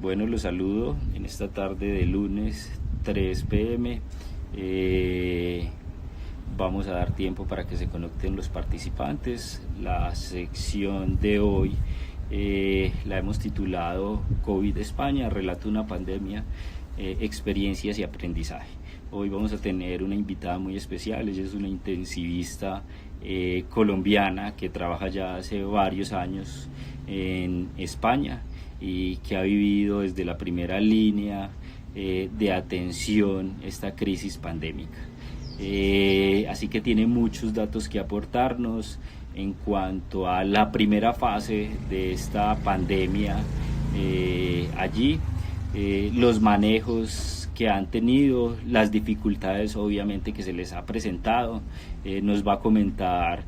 Bueno, los saludo en esta tarde de lunes 3 p.m. Vamos a dar tiempo para que se conecten los participantes. La sección de hoy la hemos titulado COVID España, relato de una pandemia, experiencias y aprendizaje. Hoy vamos a tener una invitada muy especial. Ella es una intensivista colombiana que trabaja ya hace varios años en España y que ha vivido desde la primera línea de atención esta crisis pandémica. Así que tiene muchos datos que aportarnos en cuanto a la primera fase de esta pandemia allí, los manejos que han tenido, las dificultades obviamente que se les ha presentado. Nos va a comentar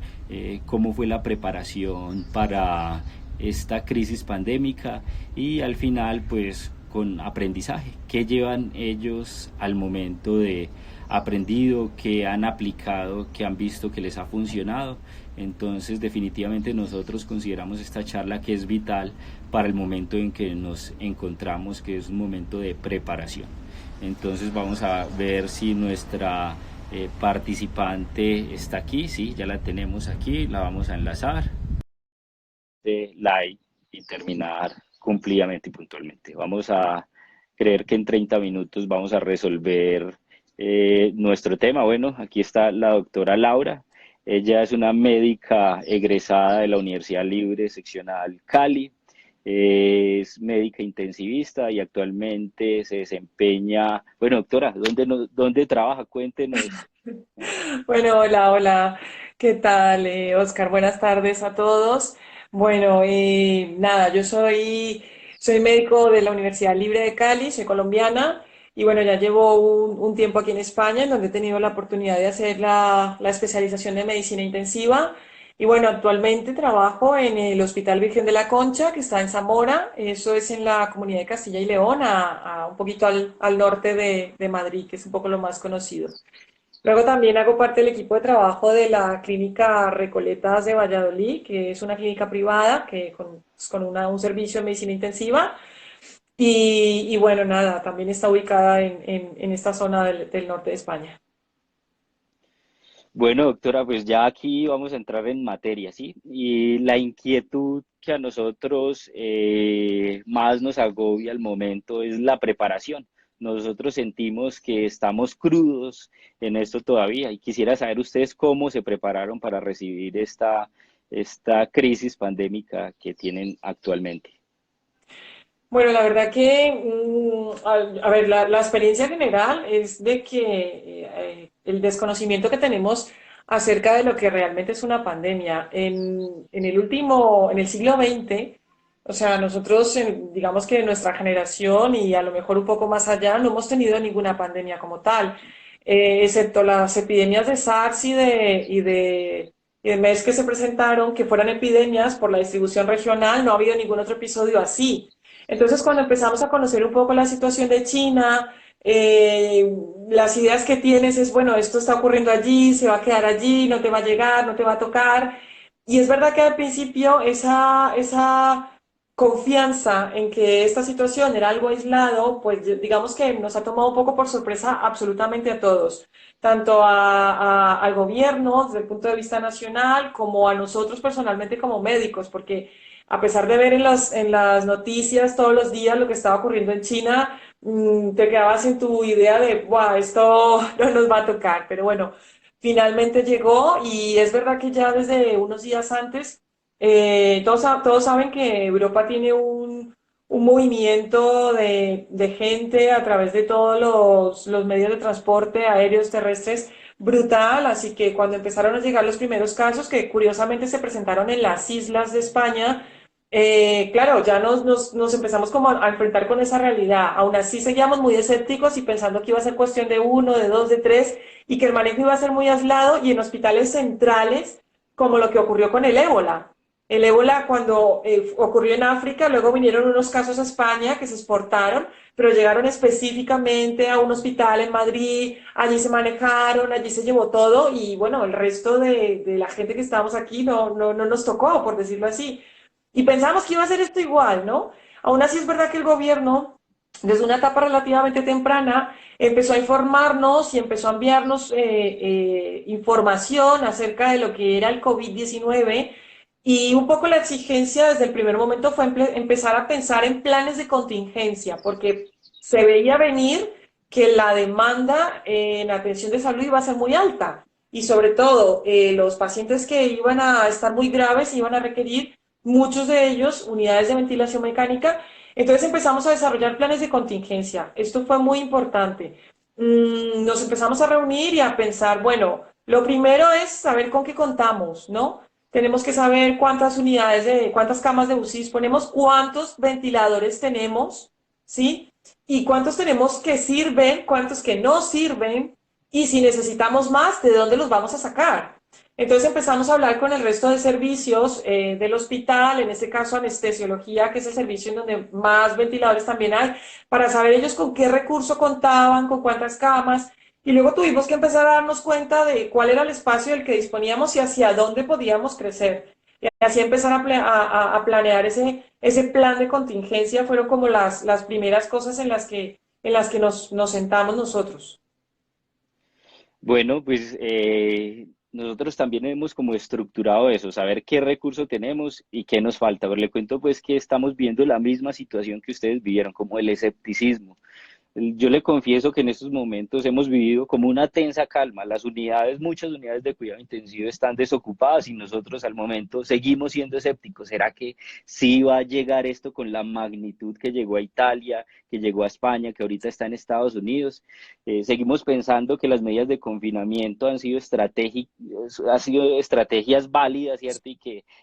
cómo fue la preparación para esta crisis pandémica y al final pues con aprendizaje, qué llevan ellos al momento de aprendido, qué han aplicado, qué han visto que les ha funcionado. Entonces definitivamente nosotros consideramos esta charla que es vital para el momento en que nos encontramos, que es un momento de preparación. Entonces vamos a ver si nuestra participante está aquí. Sí, ya la tenemos aquí, la vamos a enlazar de like y terminar cumplidamente y puntualmente. Vamos a creer que en 30 minutos vamos a resolver nuestro tema. Bueno, aquí está la doctora Laura. Ella es una médica egresada de la Universidad Libre Seccional Cali. Es médica intensivista y actualmente se desempeña. Bueno, doctora, ¿dónde trabaja? Cuéntenos. Bueno, hola, hola. ¿Qué tal, Oscar? Buenas tardes a todos. Bueno, nada, soy médico de la Universidad Libre de Cali, soy colombiana y bueno, ya llevo un tiempo aquí en España en donde he tenido la oportunidad de hacer la especialización de medicina intensiva. Y bueno, actualmente trabajo en el Hospital Virgen de la Concha, que está en Zamora. Eso es en la comunidad de Castilla y León, un poquito al norte de Madrid, que es un poco lo más conocido. Luego también hago parte del equipo de trabajo de la clínica Recoletas de Valladolid, que es una clínica privada con un servicio de medicina intensiva. Y bueno, nada, también está ubicada en esta zona del norte de España. Bueno, doctora, pues ya aquí vamos a entrar en materia, ¿sí? Y la inquietud que a nosotros más nos agobia al momento es la preparación. Nosotros sentimos que estamos crudos en esto todavía y quisiera saber ustedes cómo se prepararon para recibir esta crisis pandémica que tienen actualmente. Bueno, la verdad que, a ver, la experiencia general es de que el desconocimiento que tenemos acerca de lo que realmente es una pandemia. En el siglo XX, o sea, nosotros, digamos que nuestra generación y a lo mejor un poco más allá, no hemos tenido ninguna pandemia como tal, excepto las epidemias de SARS y de MERS que se presentaron, que fueran epidemias por la distribución regional, no ha habido ningún otro episodio así. Entonces, cuando empezamos a conocer un poco la situación de China, las ideas que tienes es, bueno, esto está ocurriendo allí, se va a quedar allí, no te va a llegar, no te va a tocar. Y es verdad que al principio esa confianza en que esta situación era algo aislado, pues digamos que nos ha tomado un poco por sorpresa absolutamente a todos, tanto al gobierno desde el punto de vista nacional como a nosotros personalmente como médicos, porque a pesar de ver en las noticias todos los días lo que estaba ocurriendo en China, te quedabas en tu idea de, wow, esto no nos va a tocar. Pero bueno, finalmente llegó y es verdad que ya desde unos días antes, todos saben que Europa tiene un movimiento de gente a través de todos los medios de transporte aéreos, terrestres, brutal, así que cuando empezaron a llegar los primeros casos, que curiosamente se presentaron en las islas de España, claro, ya nos empezamos como a enfrentar con esa realidad. Aún así seguíamos muy escépticos y pensando que iba a ser cuestión de uno, de dos, de tres, y que el manejo iba a ser muy aislado y en hospitales centrales, como lo que ocurrió con el ébola. El ébola cuando ocurrió en África, luego vinieron unos casos a España que se exportaron, pero llegaron específicamente a un hospital en Madrid, allí se manejaron, allí se llevó todo y bueno, el resto de la gente que estábamos aquí no nos tocó, por decirlo así. Y pensamos que iba a ser esto igual, ¿no? Aún así es verdad que el gobierno, desde una etapa relativamente temprana, empezó a informarnos y empezó a enviarnos información acerca de lo que era el COVID-19 y un poco la exigencia desde el primer momento fue empezar a pensar en planes de contingencia, porque se veía venir que la demanda en atención de salud iba a ser muy alta y sobre todo los pacientes que iban a estar muy graves iban a requerir, muchos de ellos, unidades de ventilación mecánica. Entonces empezamos a desarrollar planes de contingencia. Esto fue muy importante. Nos empezamos a reunir y a pensar, bueno, lo primero es saber con qué contamos, ¿no? Tenemos que saber cuántas unidades cuántas camas de UCI disponemos, cuántos ventiladores tenemos, ¿sí? Y cuántos tenemos que sirven, cuántos que no sirven, y si necesitamos más, ¿de dónde los vamos a sacar? Entonces empezamos a hablar con el resto de servicios del hospital, en este caso anestesiología, que es el servicio en donde más ventiladores también hay, para saber ellos con qué recurso contaban, con cuántas camas, y luego tuvimos que empezar a darnos cuenta de cuál era el espacio del que disponíamos y hacia dónde podíamos crecer. Y así empezar a planear ese plan de contingencia fueron como las primeras cosas en las que nos sentamos nosotros. Bueno, pues nosotros también hemos como estructurado eso, saber qué recurso tenemos y qué nos falta. Pero le cuento pues que estamos viendo la misma situación que ustedes vivieron, como el escepticismo. Yo le confieso que en estos momentos hemos vivido como una tensa calma. Las unidades, muchas unidades de cuidado intensivo están desocupadas y nosotros al momento seguimos siendo escépticos. ¿Será que sí va a llegar esto con la magnitud que llegó a Italia, que llegó a España, que ahorita está en Estados Unidos? Seguimos pensando que las medidas de confinamiento han sido estrategias válidas, ¿cierto?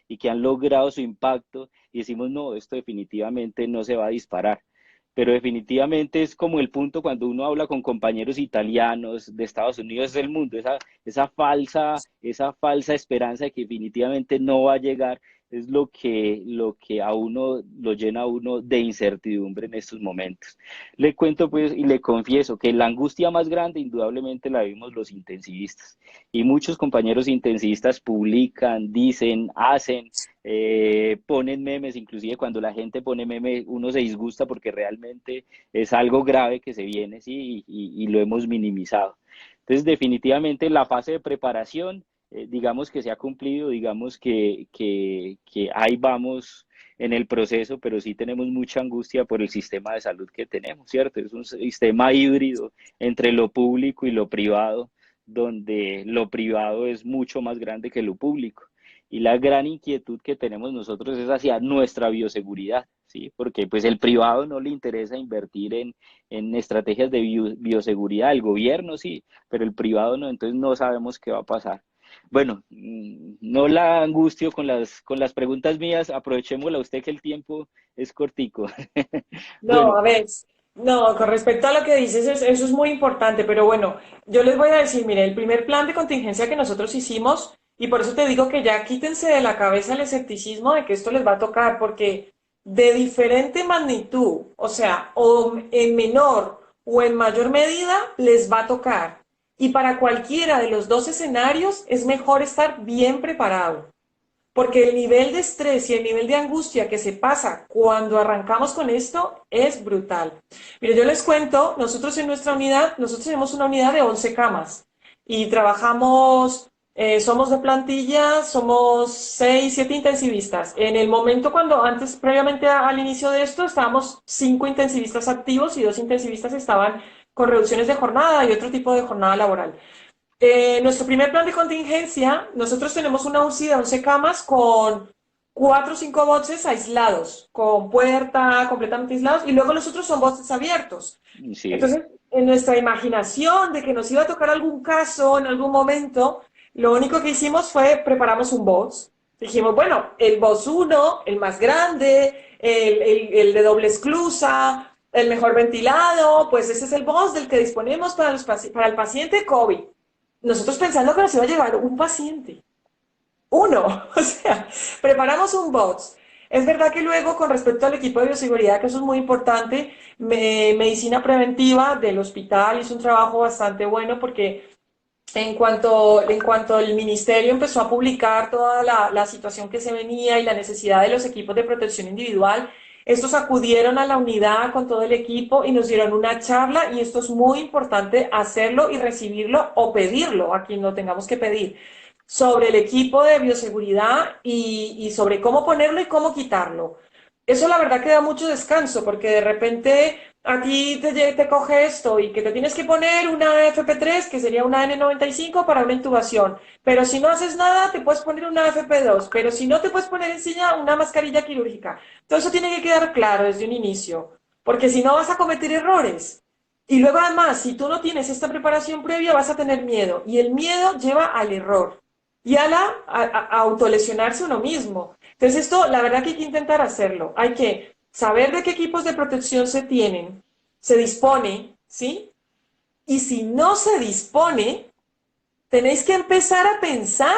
Y que han logrado su impacto y decimos, no, esto definitivamente no se va a disparar, pero definitivamente es como el punto cuando uno habla con compañeros italianos de Estados Unidos del mundo, esa falsa esperanza de que definitivamente no va a llegar, es lo que a uno lo llena a uno de incertidumbre en estos momentos. Le cuento pues y le confieso que la angustia más grande indudablemente la vimos los intensivistas y muchos compañeros intensivistas publican, dicen, hacen, ponen memes, inclusive cuando la gente pone memes uno se disgusta porque realmente es algo grave que se viene, ¿sí? Y lo hemos minimizado. Entonces, definitivamente la fase de preparación, digamos que se ha cumplido, digamos que ahí vamos en el proceso, pero sí tenemos mucha angustia por el sistema de salud que tenemos, ¿cierto? Es un sistema híbrido entre lo público y lo privado, donde lo privado es mucho más grande que lo público. Y la gran inquietud que tenemos nosotros es hacia nuestra bioseguridad, ¿sí? Porque pues el privado no le interesa invertir en estrategias de bioseguridad, el gobierno sí, pero el privado no, entonces no sabemos qué va a pasar. Bueno, no la angustio con las preguntas mías, aprovechémosla usted que el tiempo es cortico. No, Bueno, a ver, no, con respecto a lo que dices, eso es muy importante, pero bueno, yo les voy a decir, mire, el primer plan de contingencia que nosotros hicimos, y por eso te digo que ya quítense de la cabeza el escepticismo de que esto les va a tocar, porque de diferente magnitud, o sea, o en menor o en mayor medida, les va a tocar. Y para cualquiera de los dos escenarios es mejor estar bien preparado. Porque el nivel de estrés y el nivel de angustia que se pasa cuando arrancamos con esto es brutal. Mire, yo les cuento, nosotros en nuestra unidad, nosotros tenemos una unidad de 11 camas y trabajamos, somos de plantilla, somos 6 7 intensivistas. En el momento cuando antes, previamente al inicio de esto, estábamos 5 intensivistas activos y 2 intensivistas estaban con reducciones de jornada y otro tipo de jornada laboral. Nuestro primer plan de contingencia, nosotros tenemos una UCI de 11 camas con 4 o 5 boxes aislados, con puerta completamente aislados, y luego los otros son boxes abiertos. sí, Entonces, en nuestra imaginación de que nos iba a tocar algún caso en algún momento, lo único que hicimos fue preparamos un box. Dijimos, bueno, el box uno, el más grande, el de doble esclusa, el mejor ventilado, pues ese es el box del que disponemos para el paciente COVID. Nosotros pensando que nos iba a llevar un paciente, uno, o sea, preparamos un box. Es verdad que luego, con respecto al equipo de bioseguridad, que eso es muy importante, medicina preventiva del hospital hizo un trabajo bastante bueno porque en cuanto el ministerio empezó a publicar toda la situación que se venía y la necesidad de los equipos de protección individual, Estos acudieron a la unidad con todo el equipo y nos dieron una charla y esto es muy importante hacerlo y recibirlo o pedirlo a quien lo tengamos que pedir sobre el equipo de bioseguridad y sobre cómo ponerlo y cómo quitarlo. Eso la verdad que da mucho descanso porque de repente a ti te coge esto y que te tienes que poner una FP3, que sería una N95 para una intubación. Pero si no haces nada, te puedes poner una FP2. Pero si no, te puedes poner encima una mascarilla quirúrgica. Todo eso tiene que quedar claro desde un inicio, porque si no vas a cometer errores. Y luego además, si tú no tienes esta preparación previa, vas a tener miedo. Y el miedo lleva al error y a autolesionarse uno mismo. Entonces esto, la verdad que hay que intentar hacerlo. Hay que saber de qué equipos de protección se tienen, se dispone, ¿sí? Y si no se dispone, tenéis que empezar a pensar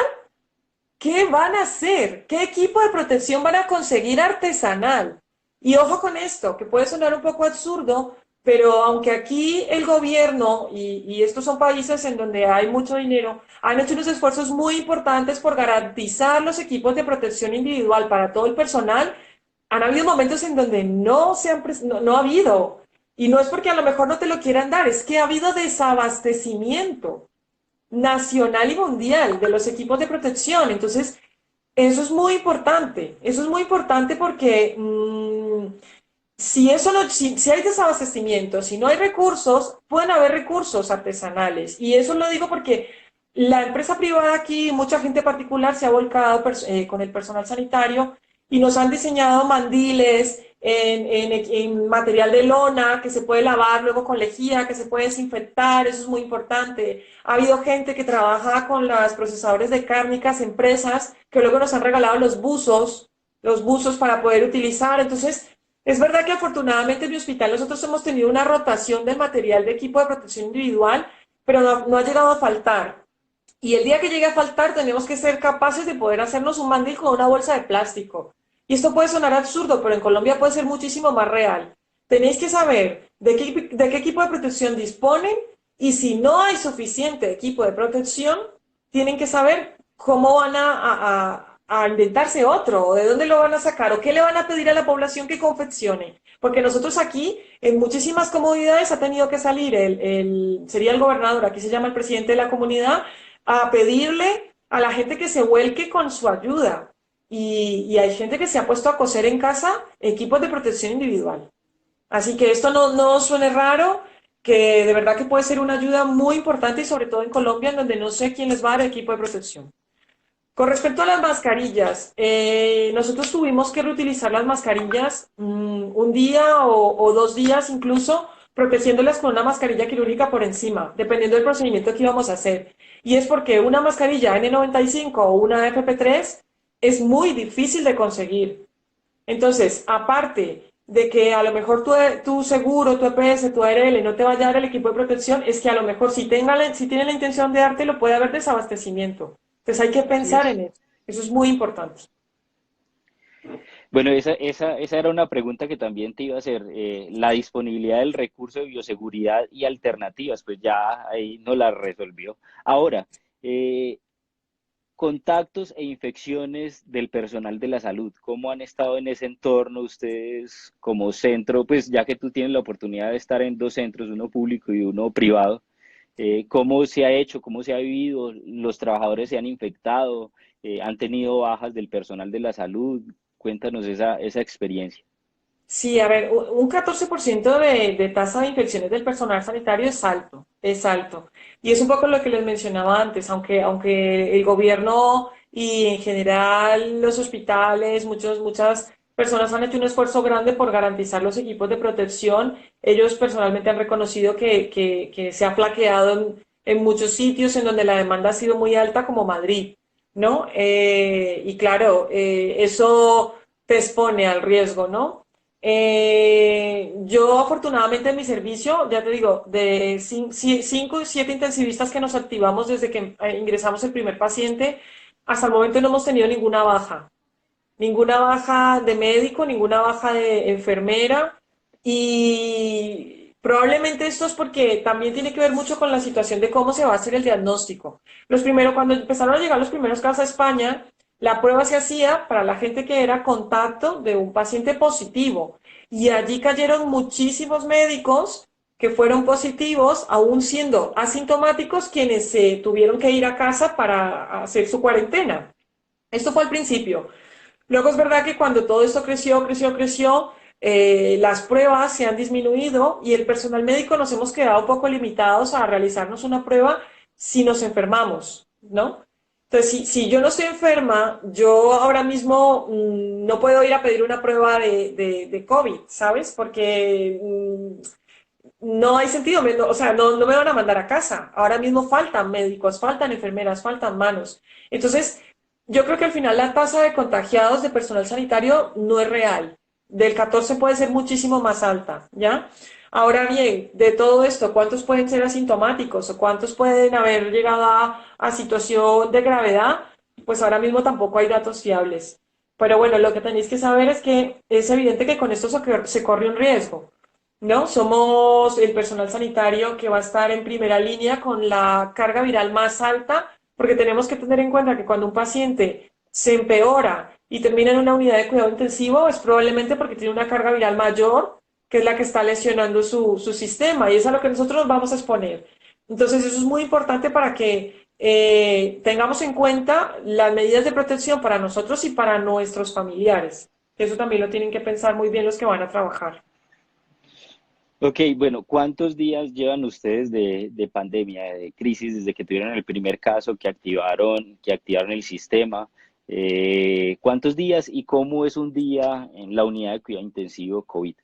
qué van a hacer, qué equipo de protección van a conseguir artesanal. Y ojo con esto, que puede sonar un poco absurdo, pero aunque aquí el gobierno, y estos son países en donde hay mucho dinero, han hecho unos esfuerzos muy importantes por garantizar los equipos de protección individual para todo el personal, han habido momentos en donde no ha habido. Y no es porque a lo mejor no te lo quieran dar, es que ha habido desabastecimiento nacional y mundial de los equipos de protección. Entonces, eso es muy importante. Eso es muy importante porque si eso no, si hay desabastecimiento, si no hay recursos, pueden haber recursos artesanales. Y eso lo digo porque la empresa privada aquí, mucha gente particular se ha volcado con el personal sanitario y nos han diseñado mandiles en material de lona que se puede lavar luego con lejía, que se puede desinfectar, eso es muy importante. Ha habido gente que trabaja con los procesadores de cárnicas, empresas, que luego nos han regalado los buzos para poder utilizar. Entonces, es verdad que afortunadamente en mi hospital nosotros hemos tenido una rotación del material de equipo de protección individual, pero no ha llegado a faltar. Y el día que llegue a faltar tenemos que ser capaces de poder hacernos un mandil con una bolsa de plástico. Y esto puede sonar absurdo, pero en Colombia puede ser muchísimo más real. Tenéis que saber de qué equipo de protección disponen y si no hay suficiente equipo de protección, tienen que saber cómo van a inventarse otro, o de dónde lo van a sacar, o qué le van a pedir a la población que confeccione. Porque nosotros aquí, en muchísimas comunidades, ha tenido que salir sería el gobernador, aquí se llama el presidente de la comunidad, a pedirle a la gente que se vuelque con su ayuda. Y hay gente que se ha puesto a coser en casa equipos de protección individual. Así que esto no suene raro, que de verdad que puede ser una ayuda muy importante y sobre todo en Colombia, en donde no sé quién les va a dar equipo de protección. Con respecto a las mascarillas, nosotros tuvimos que reutilizar las mascarillas un día o 2 días incluso, protegiéndolas con una mascarilla quirúrgica por encima, dependiendo del procedimiento que íbamos a hacer. Y es porque una mascarilla N95 o una FP3 es muy difícil de conseguir. Entonces, aparte de que a lo mejor tu seguro, tu EPS, tu ARL no te vaya a dar el equipo de protección, es que a lo mejor si tiene la intención de dártelo, puede haber desabastecimiento. Entonces hay que Así pensar es. en eso. Eso es muy importante. Bueno, esa era una pregunta que también te iba a hacer. La disponibilidad del recurso de bioseguridad y alternativas, pues ya ahí no la resolvió. Ahora, eh, contactos e infecciones del personal de la salud, ¿cómo han estado en ese entorno ustedes como centro? Pues ya que tú tienes la oportunidad de estar en dos centros, uno público y uno privado, ¿cómo se ha hecho? ¿Cómo se ha vivido? ¿Los trabajadores se han infectado? ¿Han tenido bajas del personal de la salud? Cuéntanos esa experiencia. Sí, a ver, un 14% de tasa de infecciones del personal sanitario es alto, es alto. Y es un poco lo que les mencionaba antes, aunque el gobierno y en general los hospitales, muchas personas han hecho un esfuerzo grande por garantizar los equipos de protección, ellos personalmente han reconocido que se ha flaqueado en muchos sitios en donde la demanda ha sido muy alta, como Madrid, ¿no? Y claro, eso te expone al riesgo, ¿no? Yo afortunadamente en mi servicio, ya te digo, de 5 y 7 intensivistas que nos activamos desde que ingresamos el primer paciente, hasta el momento no hemos tenido ninguna baja de médico, ninguna baja de enfermera y probablemente esto es porque también tiene que ver mucho con la situación de cómo se va a hacer el diagnóstico. Cuando empezaron a llegar los primeros casos a España, La prueba se hacía para la gente que era contacto de un paciente positivo y allí cayeron muchísimos médicos que fueron positivos, aún siendo asintomáticos, quienes se tuvieron que ir a casa para hacer su cuarentena. Esto fue al principio. Luego es verdad que cuando todo esto creció, las pruebas se han disminuido y el personal médico nos hemos quedado un poco limitados a realizarnos una prueba si nos enfermamos, ¿no? Entonces, si yo no estoy enferma, yo ahora mismo no puedo ir a pedir una prueba de COVID, ¿sabes? Porque no hay sentido, o sea, no me van a mandar a casa. Ahora mismo faltan médicos, faltan enfermeras, faltan manos. Entonces, yo creo que al final la tasa de contagiados de personal sanitario no es real. Del 14 puede ser muchísimo más alta, ¿ya? Ahora bien, de todo esto, ¿cuántos pueden ser asintomáticos o cuántos pueden haber llegado a situación de gravedad? Pues ahora mismo tampoco hay datos fiables. Pero bueno, lo que tenéis que saber es que es evidente que con esto se corre un riesgo. ¿No? Somos el personal sanitario que va a estar en primera línea con la carga viral más alta, porque tenemos que tener en cuenta que cuando un paciente se empeora y termina en una unidad de cuidado intensivo, es probablemente porque tiene una carga viral mayor, que es la que está lesionando su sistema, y es a lo que nosotros nos vamos a exponer. Entonces, eso es muy importante para que tengamos en cuenta las medidas de protección para nosotros y para nuestros familiares. Eso también lo tienen que pensar muy bien los que van a trabajar. Ok, bueno, ¿cuántos días llevan ustedes de pandemia, de crisis, desde que tuvieron el primer caso que activaron el sistema? ¿Cuántos días y cómo es un día en la unidad de cuidado intensivo COVID?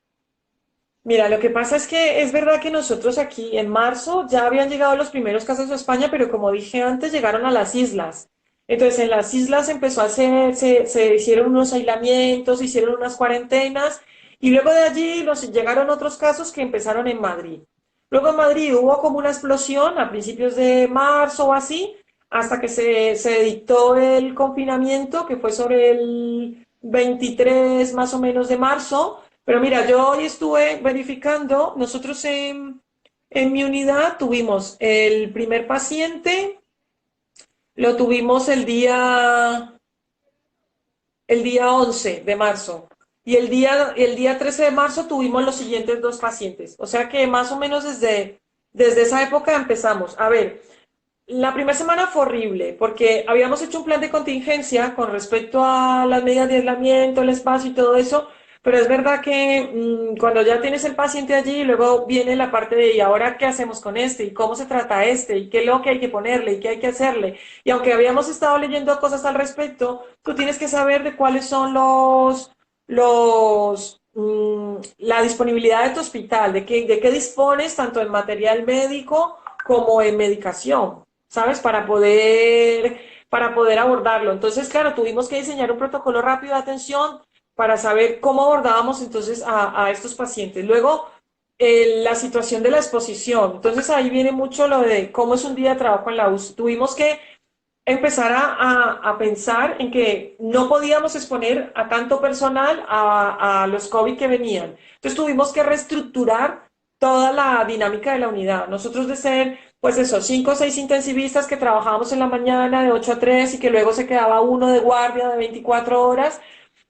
Mira, lo que pasa es que es verdad que nosotros aquí en marzo ya habían llegado los primeros casos a España, pero como dije antes, llegaron a las islas. Entonces en las islas empezó a hacer, se hicieron unos aislamientos, se hicieron unas cuarentenas y luego de allí llegaron otros casos que empezaron en Madrid. Luego en Madrid hubo como una explosión a principios de marzo o así, hasta que se dictó el confinamiento, que fue sobre el 23 más o menos de marzo. Pero mira, yo hoy estuve verificando, nosotros en mi unidad tuvimos el primer paciente, lo tuvimos el día 11 de marzo y el día 13 de marzo tuvimos los siguientes dos pacientes. O sea que más o menos desde esa época empezamos. A ver, la primera semana fue horrible porque habíamos hecho un plan de contingencia con respecto a las medidas de aislamiento, el espacio y todo eso, pero es verdad que cuando ya tienes el paciente allí, luego viene la parte de ¿y ahora qué hacemos con este? ¿Y cómo se trata este? ¿Y qué es lo que hay que ponerle? ¿Y qué hay que hacerle? Y aunque habíamos estado leyendo cosas al respecto, tú tienes que saber de cuáles son la disponibilidad de tu hospital, de qué dispones tanto en material médico como en medicación. ¿Sabes? Para poder abordarlo. Entonces, claro, tuvimos que diseñar un protocolo rápido de atención para saber cómo abordábamos entonces a estos pacientes. Luego, la situación de la exposición. Entonces, ahí viene mucho lo de cómo es un día de trabajo en la UCI. Tuvimos que empezar a pensar en que no podíamos exponer a tanto personal a los COVID que venían. Entonces, tuvimos que reestructurar toda la dinámica de la unidad. Nosotros de ser, pues eso, 5 o 6 intensivistas que trabajábamos en la mañana de 8 a 3 y que luego se quedaba uno de guardia de 24 horas,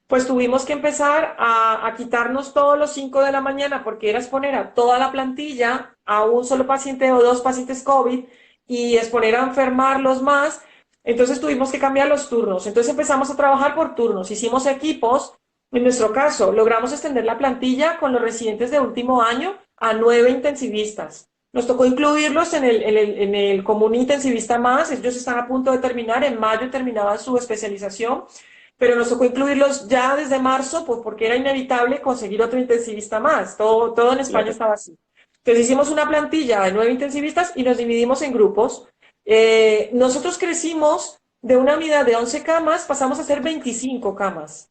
pues tuvimos que empezar a quitarnos todos los 5 de la mañana porque era exponer a toda la plantilla a un solo paciente o dos pacientes COVID y exponer a enfermarlos más. Entonces tuvimos que cambiar los turnos. Entonces empezamos a trabajar por turnos. Hicimos equipos. En nuestro caso, logramos extender la plantilla con los residentes de último año a 9 intensivistas. Nos tocó incluirlos en el común intensivista más. Ellos están a punto de terminar. En mayo terminaban su especialización, pero nos tocó incluirlos ya desde marzo, pues porque era inevitable conseguir otro intensivista más. Todo en España Claro. estaba así. Entonces hicimos una plantilla de 9 intensivistas y nos dividimos en grupos. Nosotros crecimos de una unidad de 11 camas, pasamos a ser 25 camas.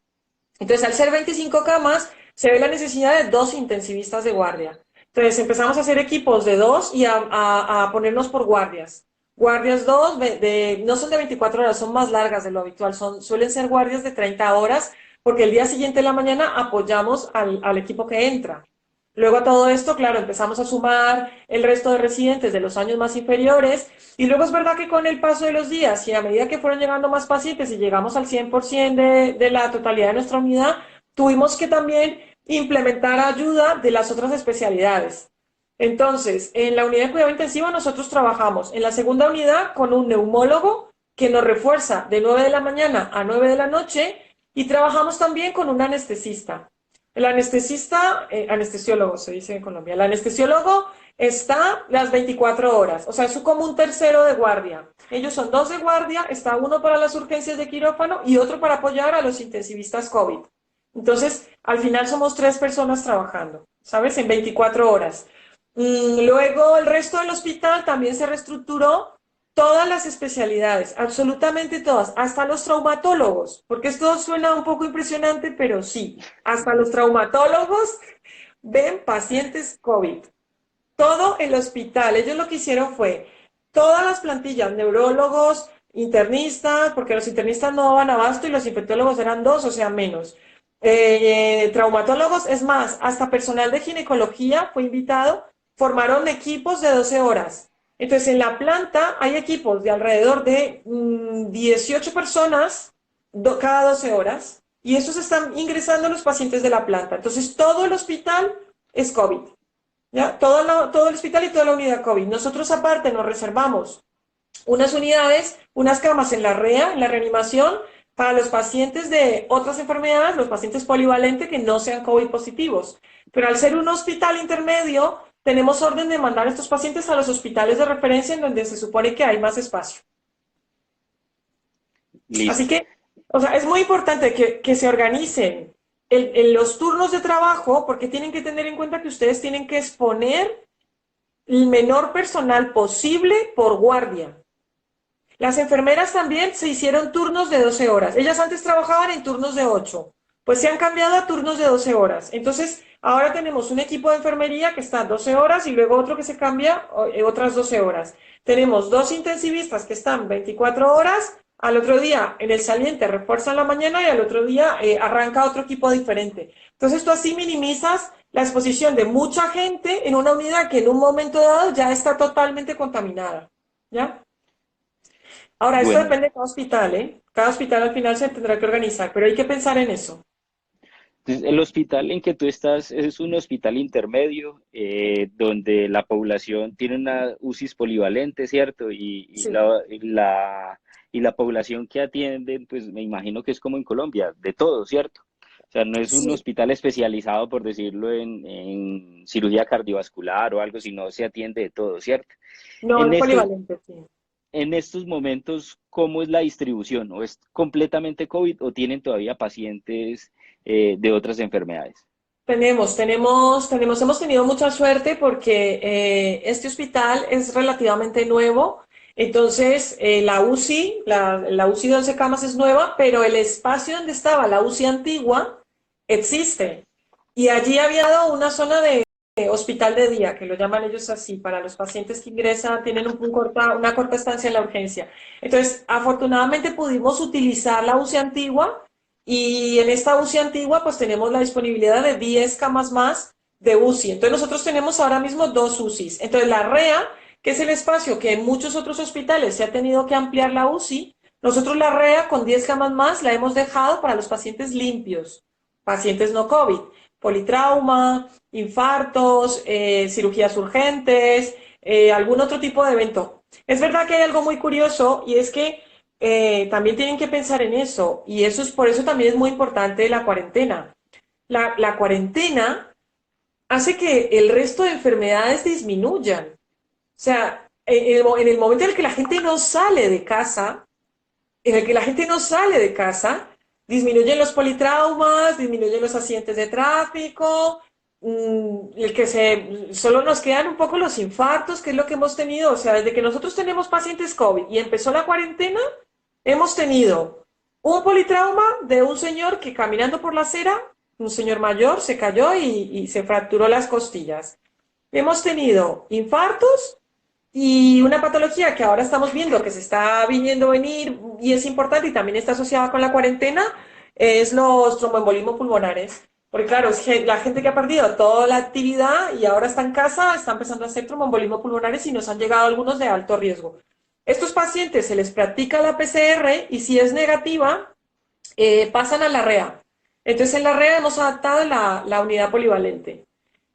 Entonces, al ser 25 camas, se ve la necesidad de 2 intensivistas de guardia. Entonces, empezamos a hacer equipos de dos y a ponernos por guardias. Guardias 2 no son de 24 horas, son más largas de lo habitual, suelen ser guardias de 30 horas, porque el día siguiente de la mañana apoyamos al equipo que entra. Luego a todo esto, claro, empezamos a sumar el resto de residentes de los años más inferiores y luego es verdad que con el paso de los días y a medida que fueron llegando más pacientes y llegamos al 100% de la totalidad de nuestra unidad, tuvimos que también implementar ayuda de las otras especialidades. Entonces, en la unidad de cuidado intensivo nosotros trabajamos en la segunda unidad con un neumólogo que nos refuerza de 9 de la mañana a 9 de la noche y trabajamos también con un anestesista. El anestesista, anestesiólogo se dice en Colombia, el anestesiólogo está las 24 horas, o sea, es como un tercero de guardia. Ellos son dos de guardia, está uno para las urgencias de quirófano y otro para apoyar a los intensivistas COVID. Entonces, al final somos 3 personas trabajando, ¿sabes? En 24 horas. Luego, el resto del hospital también se reestructuró todas las especialidades, absolutamente todas, hasta los traumatólogos, porque esto suena un poco impresionante, pero sí, hasta los traumatólogos ven pacientes COVID. Todo el hospital, ellos lo que hicieron fue, todas las plantillas, neurólogos, internistas, porque los internistas no daban abasto y los infectólogos eran 2, o sea, menos. Traumatólogos, es más, hasta personal de ginecología fue invitado, formaron equipos de 12 horas. Entonces, en la planta hay equipos de alrededor de 18 personas cada 12 horas y esos están ingresando los pacientes de la planta. Entonces, todo el hospital es COVID, ¿ya? Todo el hospital y toda la unidad COVID. Nosotros aparte nos reservamos unas unidades, unas camas en la REA, en la reanimación, para los pacientes de otras enfermedades, los pacientes polivalentes que no sean COVID positivos. Pero al ser un hospital intermedio, tenemos orden de mandar a estos pacientes a los hospitales de referencia en donde se supone que hay más espacio. Así Listo. que, o sea, es muy importante que se organicen en los turnos de trabajo porque tienen que tener en cuenta que ustedes tienen que exponer el menor personal posible por guardia. Las enfermeras también se hicieron turnos de 12 horas. Ellas antes trabajaban en turnos de 8, pues se han cambiado a turnos de 12 horas. Entonces, ahora tenemos un equipo de enfermería que está 12 horas y luego otro que se cambia otras 12 horas. Tenemos 2 intensivistas que están 24 horas, al otro día en el saliente refuerzan la mañana y al otro día arranca otro equipo diferente. Entonces, tú así minimizas la exposición de mucha gente en una unidad que en un momento dado ya está totalmente contaminada, ¿ya? Ahora, esto Bueno, depende de cada hospital, ¿eh? Cada hospital al final se tendrá que organizar, pero hay que pensar en eso. entonces el hospital en que tú estás es un hospital intermedio donde la población tiene una UCIs polivalente, ¿cierto? Sí. Y la población que atienden, pues me imagino que es como en Colombia, de todo, ¿cierto? O sea, no es un Sí, hospital especializado, por decirlo, en cirugía cardiovascular o algo, sino se atiende de todo, ¿cierto? no En es estos, polivalente, sí. en estos momentos, ¿cómo es la distribución? ¿O es completamente COVID o tienen todavía pacientes de otras enfermedades? Hemos tenido mucha suerte porque este hospital es relativamente nuevo. Entonces, la UCI, la UCI de 11 camas es nueva, pero el espacio donde estaba la UCI antigua existe. Y allí había dado una zona de hospital de día, que lo llaman ellos así, para los pacientes que ingresan, tienen una corta estancia en la urgencia. Entonces, afortunadamente pudimos utilizar la UCI antigua y en esta UCI antigua, pues tenemos la disponibilidad de 10 camas más de UCI. Entonces, nosotros tenemos ahora mismo 2 UCIs. Entonces, la REA, que es el espacio que en muchos otros hospitales se ha tenido que ampliar la UCI, nosotros la REA con 10 camas más la hemos dejado para los pacientes limpios, pacientes no COVID, politrauma, infartos, cirugías urgentes, algún otro tipo de evento. Es verdad que hay algo muy curioso y es que también tienen que pensar en eso y eso es por eso también es muy importante la cuarentena. La cuarentena hace que el resto de enfermedades disminuyan. O sea, en el momento en el que la gente no sale de casa, en el que la gente no sale de casa, disminuyen los politraumas, disminuyen los accidentes de tráfico, el que solo nos quedan un poco los infartos, que es lo que hemos tenido. O sea, desde que nosotros tenemos pacientes COVID y empezó la cuarentena, hemos tenido un politrauma de un señor que caminando por la acera, un señor mayor, se cayó y se fracturó las costillas. Hemos tenido infartos y una patología que ahora estamos viendo que se está viniendo a venir y es importante y también está asociada con la cuarentena, es los tromboembolismos pulmonares. Porque claro, es que la gente que ha perdido toda la actividad y ahora está en casa, está empezando a hacer tromboembolismo pulmonares y nos han llegado algunos de alto riesgo. Estos pacientes se les practica la PCR y si es negativa, pasan a la REA. Entonces en la REA hemos adaptado la unidad polivalente.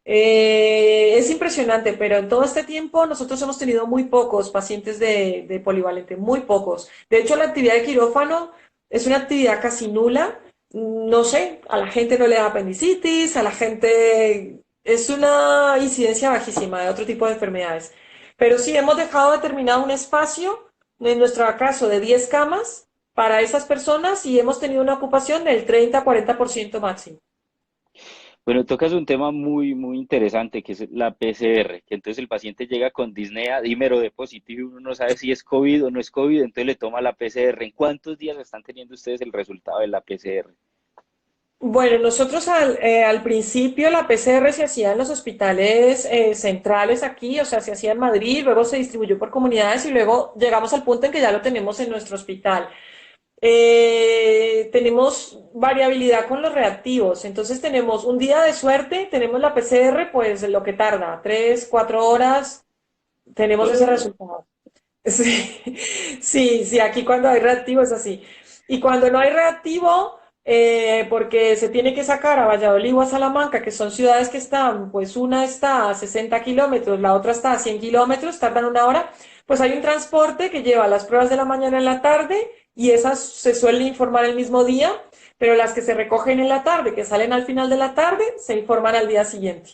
Es impresionante, pero en todo este tiempo nosotros hemos tenido muy pocos pacientes de polivalente, muy pocos. De hecho, la actividad de quirófano es una actividad casi nula. No sé, a la gente no le da apendicitis, a la gente es una incidencia bajísima de otro tipo de enfermedades. Pero sí hemos dejado determinado un espacio, en nuestro caso de 10 camas, para esas personas y hemos tenido una ocupación del 30-40% máximo. Bueno, tocas un tema muy, muy interesante, que es la PCR, que entonces el paciente llega con disnea, dímero de positivo, y uno no sabe si es COVID o no es COVID, entonces le toma la PCR. ¿En cuántos días están teniendo ustedes el resultado de la PCR? Bueno, nosotros al principio la PCR se hacía en los hospitales centrales aquí, o sea, se hacía en Madrid, luego se distribuyó por comunidades y luego llegamos al punto en que ya lo tenemos en nuestro hospital. Tenemos variabilidad con los reactivos, entonces tenemos un día de suerte, tenemos la PCR, pues lo que tarda, 3, 4 horas, tenemos ese resultado. Sí, sí, sí, aquí cuando hay reactivo es así. Y cuando no hay reactivo, porque se tiene que sacar a Valladolid o a Salamanca, que son ciudades que están, pues una está a 60 kilómetros, la otra está a 100 kilómetros, tardan una hora, pues hay un transporte que lleva las pruebas de la mañana en la tarde y esas se suelen informar el mismo día, pero las que se recogen en la tarde, que salen al final de la tarde, se informan al día siguiente.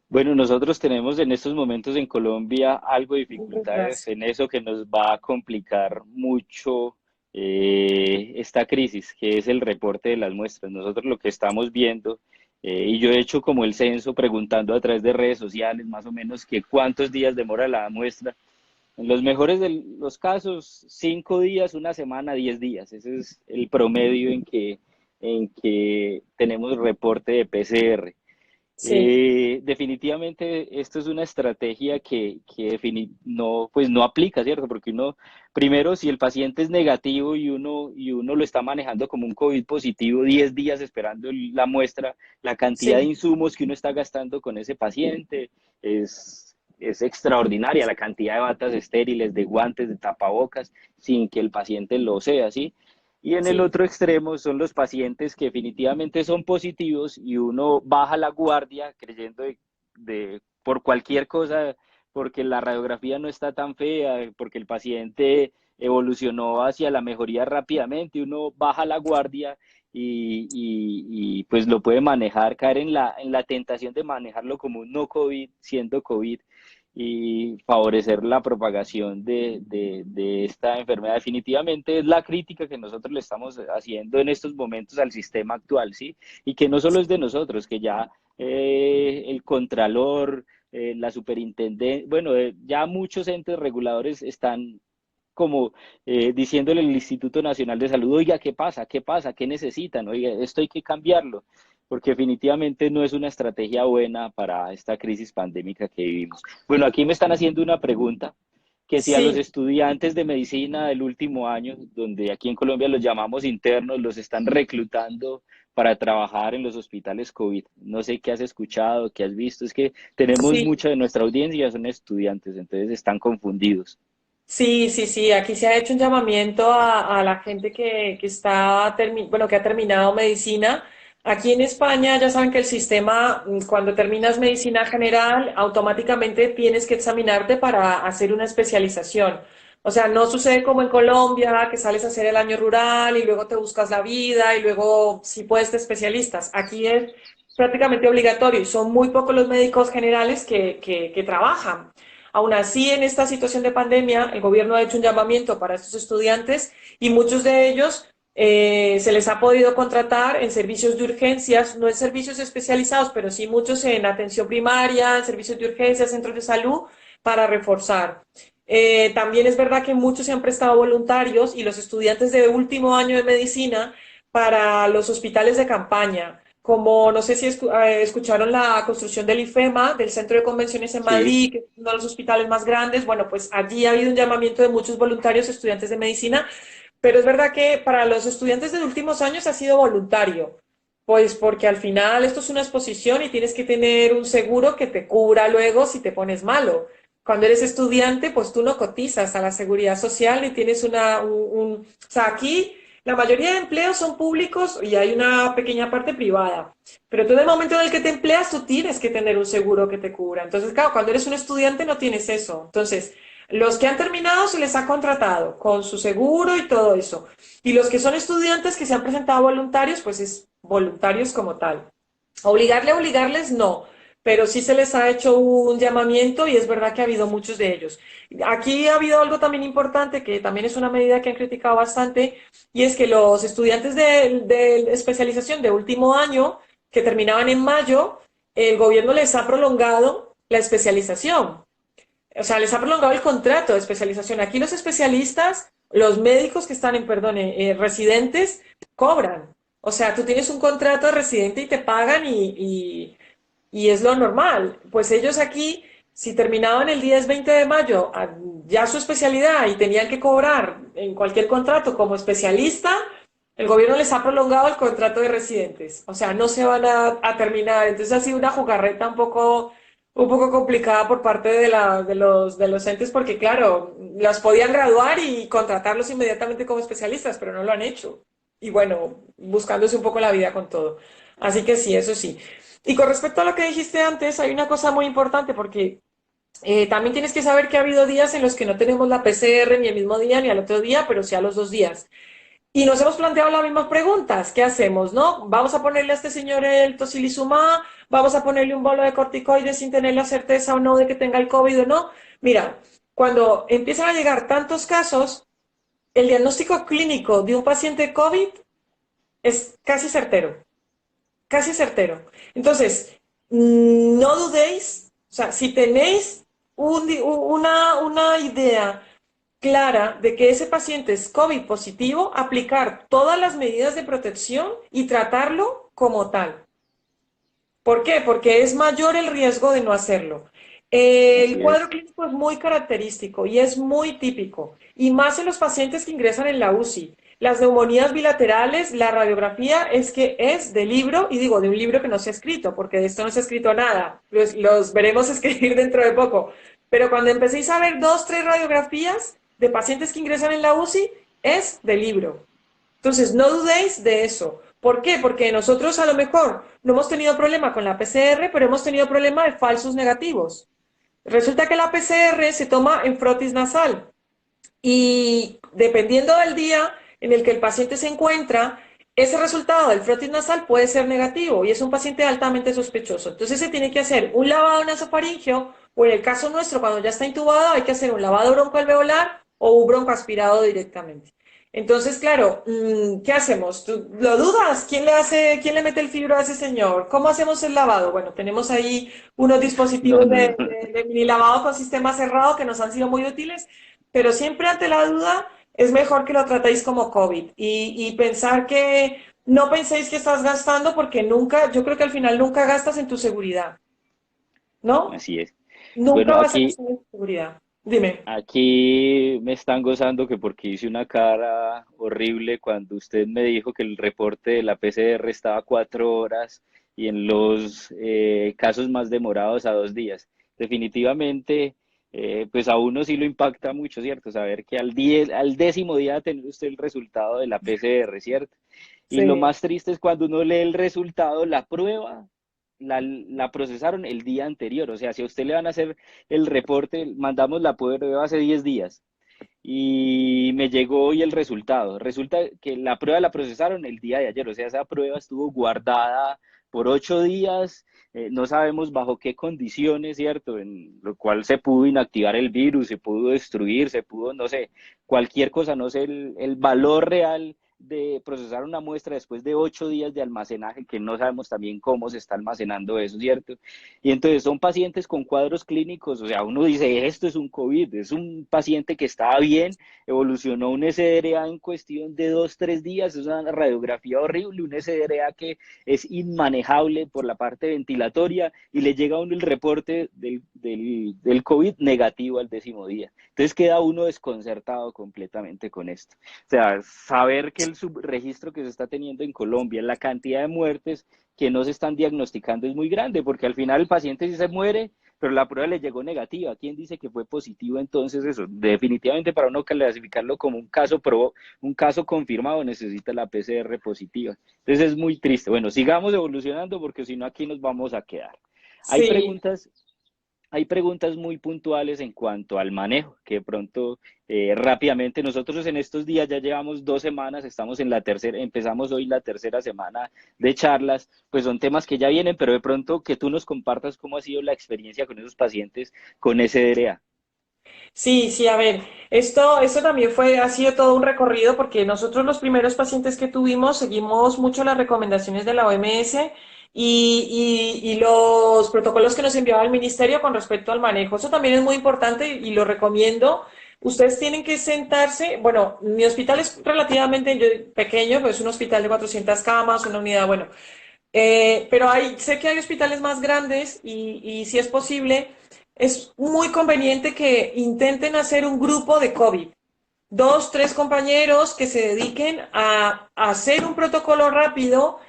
Bueno, nosotros tenemos en estos momentos en Colombia algo de dificultades Gracias. en eso que nos va a complicar mucho esta crisis, que es el reporte de las muestras. Nosotros lo que estamos viendo, y yo he hecho como el censo preguntando a través de redes sociales más o menos que cuántos días demora la muestra. En los mejores de los casos, 5 días, una semana, 10 días. Ese es el promedio en que tenemos reporte de PCR. Sí, Definitivamente esto es una estrategia no, pues no aplica, ¿cierto? Porque uno, primero, si el paciente es negativo y uno lo está manejando como un COVID positivo, 10 días esperando la muestra, la cantidad de sí, insumos que uno está gastando con ese paciente es extraordinaria, la cantidad de batas estériles, de guantes, de tapabocas, sin que el paciente lo sea, ¿sí? Y en el sí, otro extremo son los pacientes que definitivamente son positivos y uno baja la guardia creyendo por cualquier cosa, porque la radiografía no está tan fea, porque el paciente evolucionó hacia la mejoría rápidamente, uno baja la guardia pues lo puede manejar, caer en la tentación de manejarlo como un no COVID, siendo COVID y favorecer la propagación de esta enfermedad. Definitivamente es la crítica que nosotros le estamos haciendo en estos momentos al sistema actual, ¿sí? Y que no solo es de nosotros, que ya el Contralor, la Superintendencia, bueno, ya muchos entes reguladores están como diciéndole al Instituto Nacional de Salud, oiga, ¿qué pasa? ¿Qué pasa? ¿Qué necesitan? Oiga, esto hay que cambiarlo, porque definitivamente no es una estrategia buena para esta crisis pandémica que vivimos. Bueno, aquí me están haciendo una pregunta, que si a los sí. estudiantes de medicina del último año, donde aquí en Colombia los llamamos internos, los están reclutando para trabajar en los hospitales COVID. No sé qué has escuchado, qué has visto, es que tenemos Sí, mucha de nuestra audiencia son estudiantes, entonces están confundidos. sí, sí, sí, aquí se ha hecho un llamamiento a la gente que está, bueno, que ha terminado medicina. Aquí en España ya saben que el sistema, cuando terminas medicina general, automáticamente tienes que examinarte para hacer una especialización. O sea, no sucede como en Colombia, que sales a hacer el año rural y luego te buscas la vida y luego si puedes te especialistas. Aquí es prácticamente obligatorio y son muy pocos los médicos generales que trabajan. Aún así, en esta situación de pandemia, el gobierno ha hecho un llamamiento para estos estudiantes y muchos de ellos se les ha podido contratar en servicios de urgencias, no en servicios especializados, pero sí muchos en atención primaria, en servicios de urgencias, centros de salud, para reforzar. También es verdad que muchos se han prestado voluntarios y los estudiantes de último año de medicina para los hospitales de campaña. Como no sé si escucharon la construcción del IFEMA, del Centro de Convenciones en Sí. Madrid, que es uno de los hospitales más grandes, bueno, pues allí ha habido un llamamiento de muchos voluntarios estudiantes de medicina, pero es verdad que para los estudiantes de últimos años ha sido voluntario, Pues porque al final esto es una exposición y tienes que tener un seguro que te cubra luego si te pones malo. Cuando eres estudiante, pues tú no cotizas a la seguridad social ni tienes O sea, aquí la mayoría de empleos son públicos y hay una pequeña parte privada. Pero tú en el momento en el que te empleas, tú tienes que tener un seguro que te cubra. Entonces, claro, cuando eres un estudiante no tienes eso. Entonces, los que han terminado se les ha contratado con su seguro y todo eso. Y los que son estudiantes que se han presentado voluntarios, pues es voluntarios como tal. Obligarles, no, pero sí se les ha hecho un llamamiento y es verdad que ha habido muchos de ellos. Aquí ha habido algo también importante, que también es una medida que han criticado bastante, y es que los estudiantes de especialización de último año, que terminaban en mayo, el gobierno les ha prolongado la especialización. O sea, les ha prolongado el contrato de especialización. Aquí los especialistas, los médicos que están residentes, cobran. O sea, tú tienes un contrato de residente y te pagan y es lo normal. Pues ellos aquí, si terminaban el 10-20 de mayo ya su especialidad y tenían que cobrar en cualquier contrato como especialista, el gobierno les ha prolongado el contrato de residentes. O sea, no se van a terminar. Entonces ha sido una jugarreta un poco complicada por parte de los entes porque, claro, las podían graduar y contratarlos inmediatamente como especialistas, pero no lo han hecho. Y bueno, buscándose un poco la vida con todo. Así que sí, eso sí. Y con respecto a lo que dijiste antes, hay una cosa muy importante porque también tienes que saber que ha habido días en los que no tenemos la PCR ni el mismo día ni al otro día, pero sí a los 2 días. Y nos hemos planteado las mismas preguntas. ¿Qué hacemos, no? ¿Vamos a ponerle a este señor el tocilizumab? ¿Vamos a ponerle un bolo de corticoides sin tener la certeza o no de que tenga el COVID o no? Mira, cuando empiezan a llegar tantos casos, el diagnóstico clínico de un paciente COVID es casi certero, casi certero. Entonces, no dudéis, o sea, si tenéis una idea clara de que ese paciente es COVID positivo, aplicar todas las medidas de protección y tratarlo como tal. ¿Por qué? Porque es mayor el riesgo de no hacerlo. El Así cuadro es. clínico es muy característico y es muy típico, y más en los pacientes que ingresan en la UCI. Las neumonías bilaterales, la radiografía es que es de libro, y digo de un libro que no se ha escrito, porque de esto no se ha escrito nada. Los veremos escribir dentro de poco. Pero cuando empecéis a ver 2, 3 radiografías de pacientes que ingresan en la UCI, es de libro. Entonces, no dudéis de eso. ¿Por qué? Porque nosotros a lo mejor no hemos tenido problema con la PCR, pero hemos tenido problema de falsos negativos. Resulta que la PCR se toma en frotis nasal y dependiendo del día en el que el paciente se encuentra, ese resultado del frotis nasal puede ser negativo y es un paciente altamente sospechoso. Entonces se tiene que hacer un lavado nasofaríngeo o en el caso nuestro, cuando ya está intubado, hay que hacer un lavado broncoalveolar o un broncoaspirado directamente. Entonces, claro, ¿qué hacemos? ¿Tú lo dudas? Quién le mete el fibro a ese señor? ¿Cómo hacemos el lavado? Bueno, tenemos ahí unos No, dispositivos no, de, no. de mini lavado con sistema cerrado que nos han sido muy útiles, pero siempre ante la duda es mejor que lo tratéis como COVID y pensar que no penséis que estás gastando porque nunca, yo creo que al final nunca gastas en tu seguridad, ¿no? Así es. Nunca Bueno, vas a gastar en tu seguridad. Dime. aquí me están gozando que porque hice una cara horrible cuando usted me dijo que el reporte de la PCR estaba 4 horas y en los casos más demorados a 2 días. Definitivamente, pues a uno sí lo impacta mucho, ¿cierto? Saber que al 10.º día va a tener usted el resultado de la PCR, ¿cierto? Y lo Sí. más triste es cuando uno lee el resultado, la prueba. La procesaron el día anterior, o sea, si a usted le van a hacer el reporte, mandamos la prueba hace 10 días y me llegó hoy el resultado. Resulta que la prueba la procesaron el día de ayer, o sea, esa prueba estuvo guardada por 8 días, no sabemos bajo qué condiciones, ¿cierto? En lo cual se pudo inactivar el virus, se pudo destruir, se pudo, no sé, cualquier cosa, no sé, el valor real de procesar una muestra después de 8 días de almacenaje, que no sabemos también cómo se está almacenando eso, ¿cierto? Y entonces son pacientes con cuadros clínicos, o sea, uno dice, esto es un COVID, es un paciente que estaba bien, evolucionó un SDRA en cuestión de 2, 3 días, es una radiografía horrible, un SDRA que es inmanejable por la parte ventilatoria y le llega a uno el reporte del COVID negativo al 10.º día. Entonces queda uno desconcertado completamente con esto. O sea, saber que el subregistro que se está teniendo en Colombia, la cantidad de muertes que no se están diagnosticando es muy grande, porque al final el paciente sí se muere, pero la prueba le llegó negativa. ¿Quién dice que fue positivo? Entonces eso, definitivamente para uno clasificarlo como un caso confirmado necesita la PCR positiva. Entonces es muy triste. Bueno, sigamos evolucionando porque si no aquí nos vamos a quedar. Hay Sí. preguntas hay preguntas muy puntuales en cuanto al manejo, que de pronto rápidamente, nosotros en estos días ya llevamos 2 semanas, estamos en la tercera, empezamos hoy la tercera semana de charlas, pues son temas que ya vienen, pero de pronto que tú nos compartas cómo ha sido la experiencia con esos pacientes con SDRA. Sí, sí, a ver, esto también ha sido todo un recorrido porque nosotros los primeros pacientes que tuvimos seguimos mucho las recomendaciones de la OMS y los protocolos que nos enviaba el ministerio con respecto al manejo. Eso también es muy importante y lo recomiendo. Ustedes tienen que sentarse, bueno, mi hospital es relativamente pequeño, pues es un hospital de 400 camas, una unidad, bueno, pero sé que hay hospitales más grandes y si es posible, es muy conveniente que intenten hacer un grupo de COVID. Dos, tres compañeros que se dediquen a hacer un protocolo rápido,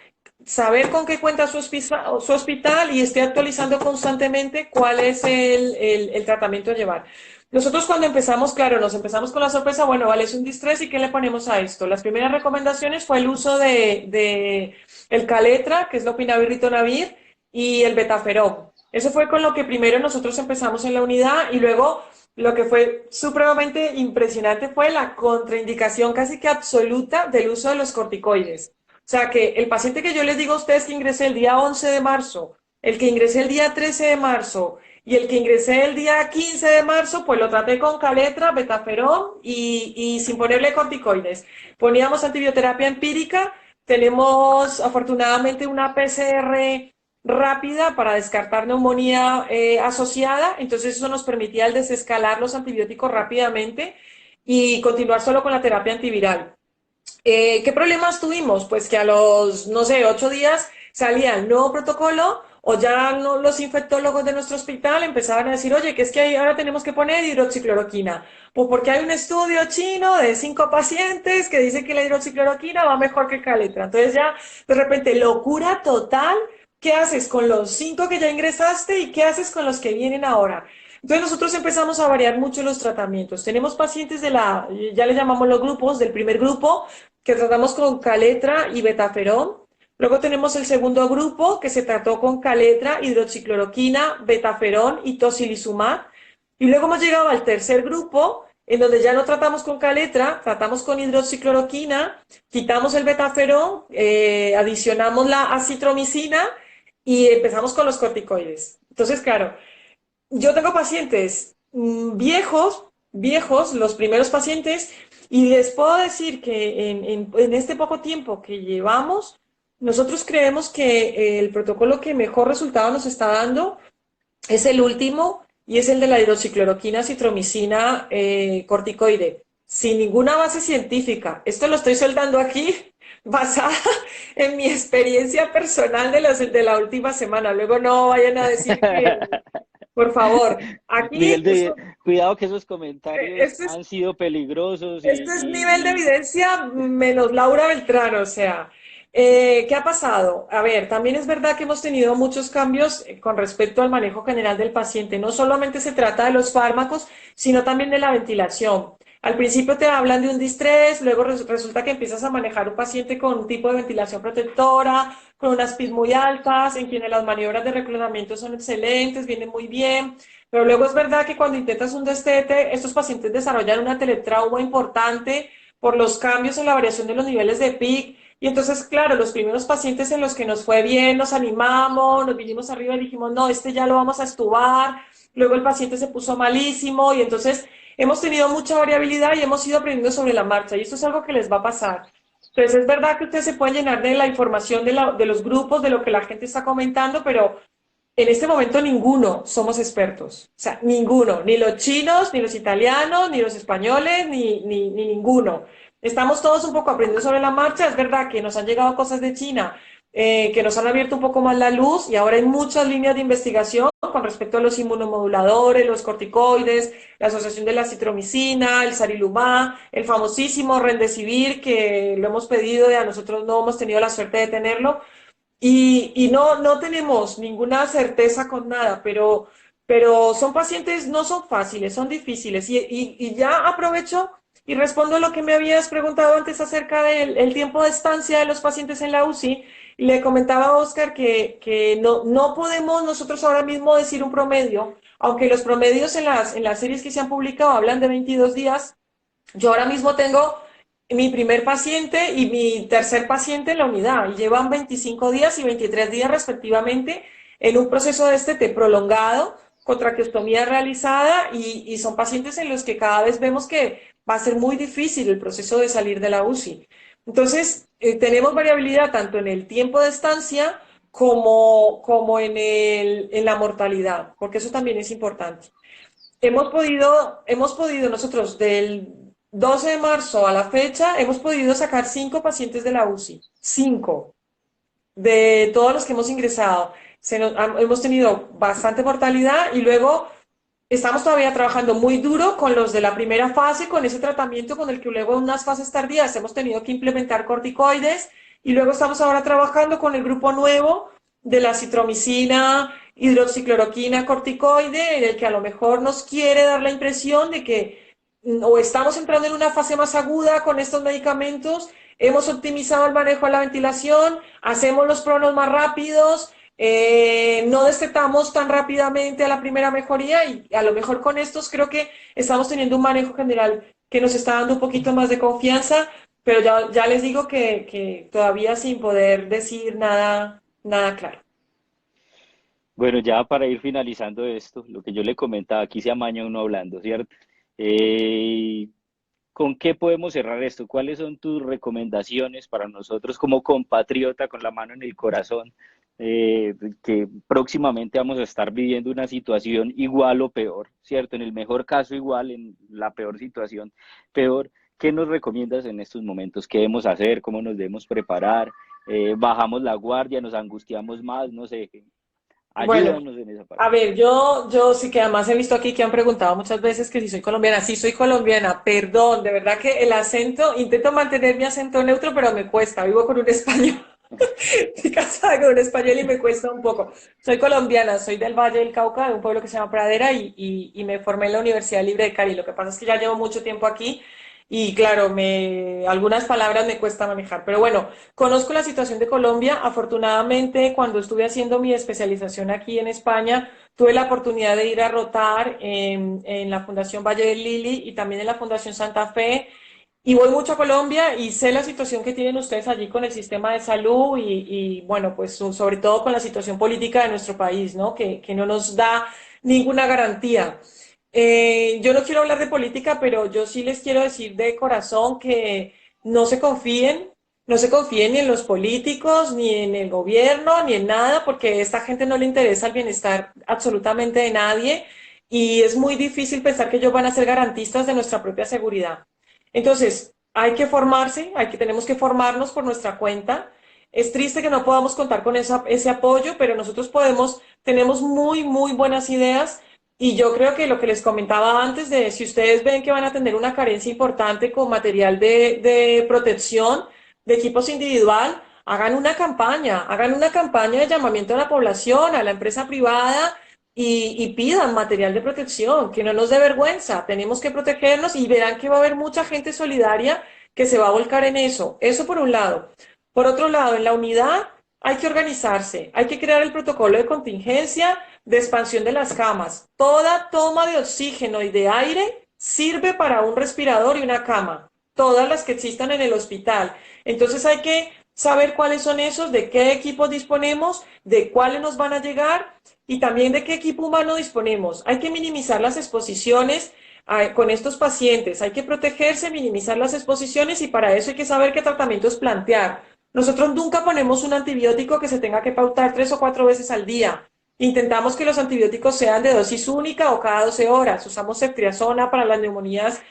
saber con qué cuenta su hospital y esté actualizando constantemente cuál es el tratamiento a llevar. Nosotros cuando empezamos, claro, nos empezamos con la sorpresa, bueno, vale, es un distrés y ¿qué le ponemos a esto? Las primeras recomendaciones fue el uso de el Caletra, que es lopinavir ritonavir, y el betaferón. Eso fue con lo que primero nosotros empezamos en la unidad y luego lo que fue supremamente impresionante fue la contraindicación casi que absoluta del uso de los corticoides. O sea que el paciente que yo les digo a ustedes que ingresé el día 11 de marzo, el que ingresé el día 13 de marzo y el que ingresé el día 15 de marzo, pues lo traté con Caletra, betaferón y sin ponerle corticoides. Poníamos antibioterapia empírica, tenemos afortunadamente una PCR rápida para descartar neumonía asociada, entonces eso nos permitía el desescalar los antibióticos rápidamente y continuar solo con la terapia antiviral. ¿Qué problemas tuvimos? Pues que a los, no sé, 8 días salía el nuevo protocolo o ya no, los infectólogos de nuestro hospital empezaban a decir, oye, que es que ahora tenemos que poner hidroxicloroquina. Pues porque hay un estudio chino de 5 pacientes que dice que la hidroxicloroquina va mejor que Caletra. Entonces ya, de repente, locura total. ¿Qué haces con los 5 que ya ingresaste y qué haces con los que vienen ahora? Entonces nosotros empezamos a variar mucho los tratamientos. Tenemos pacientes ya le llamamos los grupos, del primer grupo, que tratamos con Caletra y betaferón. Luego tenemos el segundo grupo que se trató con Caletra, hidroxicloroquina, betaferón y tocilizumab. Y luego hemos llegado al tercer grupo, en donde ya no tratamos con Caletra, tratamos con hidroxicloroquina, quitamos el betaferón, adicionamos la acitromicina y empezamos con los corticoides. Entonces, claro, yo tengo pacientes viejos, los primeros pacientes, y les puedo decir que en este poco tiempo que llevamos, nosotros creemos que el protocolo que mejor resultado nos está dando es el último y es el de la hidroxicloroquina, citromicina, corticoide, sin ninguna base científica. Esto lo estoy soltando aquí basada en mi experiencia personal de la última semana. Luego no vayan a decir que, por favor, Miguel, aquí esto, cuidado que esos comentarios esto es, han sido peligrosos esto es nivel de evidencia menos Laura Beltrán, o sea, ¿qué ha pasado? A ver, también es verdad que hemos tenido muchos cambios con respecto al manejo general del paciente. No solamente se trata de los fármacos, sino también de la ventilación. Al principio te hablan de un distrés, luego resulta que empiezas a manejar un paciente con un tipo de ventilación protectora, con unas PIs muy altas, en quienes las maniobras de reclutamiento son excelentes, vienen muy bien. Pero luego es verdad que cuando intentas un destete, estos pacientes desarrollan una teletrauma importante por los cambios en la variación de los niveles de PIC. Y entonces, claro, los primeros pacientes en los que nos fue bien, nos animamos, nos vinimos arriba y dijimos, no, este ya lo vamos a estubar. Luego el paciente se puso malísimo y entonces hemos tenido mucha variabilidad y hemos ido aprendiendo sobre la marcha. Y esto es algo que les va a pasar. Entonces, es verdad que ustedes se pueden llenar de la información de los grupos, de lo que la gente está comentando, pero en este momento ninguno somos expertos, o sea, ninguno, ni los chinos, ni los italianos, ni los españoles, ni ninguno. Estamos todos un poco aprendiendo sobre la marcha, es verdad que nos han llegado cosas de China que nos han abierto un poco más la luz y ahora hay muchas líneas de investigación con respecto a los inmunomoduladores, los corticoides, la asociación de la citromicina, el sarilumab, el famosísimo Remdesivir, que lo hemos pedido y a nosotros no hemos tenido la suerte de tenerlo. Y no, no tenemos ninguna certeza con nada, pero son pacientes, no son fáciles, son difíciles. Y ya aprovecho y respondo a lo que me habías preguntado antes acerca del el tiempo de estancia de los pacientes en la UCI. Y le comentaba a Oscar que no, no podemos nosotros ahora mismo decir un promedio, aunque los promedios en las series que se han publicado hablan de 22 días. Yo ahora mismo tengo mi primer paciente y mi tercer paciente en la unidad y llevan 25 días y 23 días respectivamente en un proceso de este prolongado con traqueostomía realizada y son pacientes en los que cada vez vemos que va a ser muy difícil el proceso de salir de la UCI. Entonces, tenemos variabilidad tanto en el tiempo de estancia como en la mortalidad, porque eso también es importante. Hemos podido nosotros del 12 de marzo a la fecha, hemos podido sacar 5 pacientes de la UCI, 5 de todos los que hemos ingresado. Hemos tenido bastante mortalidad y luego estamos todavía trabajando muy duro con los de la primera fase, con ese tratamiento con el que luego en unas fases tardías hemos tenido que implementar corticoides y luego estamos ahora trabajando con el grupo nuevo de la citromicina, hidroxicloroquina, corticoide, en el que a lo mejor nos quiere dar la impresión de que o estamos entrando en una fase más aguda con estos medicamentos, hemos optimizado el manejo de la ventilación, hacemos los pronos más rápidos, no destetamos tan rápidamente a la primera mejoría y a lo mejor con estos creo que estamos teniendo un manejo general que nos está dando un poquito más de confianza, pero ya les digo que todavía sin poder decir nada, nada claro. Bueno, ya para ir finalizando esto, lo que yo le comentaba, aquí se amaña uno hablando, ¿cierto? Eh, ¿Con qué podemos cerrar esto? ¿Cuáles son tus recomendaciones para nosotros como compatriota con la mano en el corazón? Que próximamente vamos a estar viviendo una situación igual o peor, ¿cierto? En el mejor caso igual, en la peor situación peor. ¿Qué nos recomiendas en estos momentos? ¿Qué debemos hacer? ¿Cómo nos debemos preparar? ¿Bajamos la guardia? ¿Nos angustiamos más? No sé. Bueno, Ayúdanos en esa a parte. ver, yo sí que además he visto aquí que han preguntado muchas veces que si soy colombiana. Sí, soy colombiana, perdón, de verdad que el acento, intento mantener mi acento neutro, pero me cuesta, vivo con un español. Estoy casada con un español y me cuesta un poco. Soy colombiana, soy del Valle del Cauca, de un pueblo que se llama Pradera y me formé en la Universidad Libre de Cali. Lo que pasa es que ya llevo mucho tiempo aquí y claro, algunas palabras me cuesta manejar. Pero bueno, conozco la situación de Colombia. Afortunadamente, cuando estuve haciendo mi especialización aquí en España, tuve la oportunidad de ir a rotar en la Fundación Valle del Lili y también en la Fundación Santa Fe y voy mucho a Colombia y sé la situación que tienen ustedes allí con el sistema de salud bueno, pues sobre todo con la situación política de nuestro país, ¿no? Que no nos da ninguna garantía. Yo no quiero hablar de política, pero yo sí les quiero decir de corazón que no se confíen, no se confíen ni en los políticos, ni en el gobierno, ni en nada, porque a esta gente no le interesa el bienestar absolutamente de nadie y es muy difícil pensar que ellos van a ser garantistas de nuestra propia seguridad. Entonces, hay que formarse, tenemos que formarnos por nuestra cuenta. Es triste que no podamos contar con ese apoyo, pero nosotros tenemos muy, muy buenas ideas y yo creo que lo que les comentaba antes de si ustedes ven que van a tener una carencia importante con material de protección, de equipos individual, hagan una campaña de llamamiento a la población, a la empresa privada y pidan material de protección, que no nos dé vergüenza, tenemos que protegernos y verán que va a haber mucha gente solidaria que se va a volcar en eso. Eso por un lado. Por otro lado, en la unidad hay que organizarse, hay que crear el protocolo de contingencia de expansión de las camas. Toda toma de oxígeno y de aire sirve para un respirador y una cama, todas las que existan en el hospital. Entonces hay que saber cuáles son esos, de qué equipos disponemos, de cuáles nos van a llegar y también de qué equipo humano disponemos. Hay que minimizar las exposiciones con estos pacientes, hay que protegerse, minimizar las exposiciones y para eso hay que saber qué tratamientos plantear. Nosotros nunca ponemos un antibiótico que se tenga que pautar 3 o 4 veces al día. Intentamos que los antibióticos sean de dosis única o cada 12 horas. Usamos ceftriaxona para las neumonías,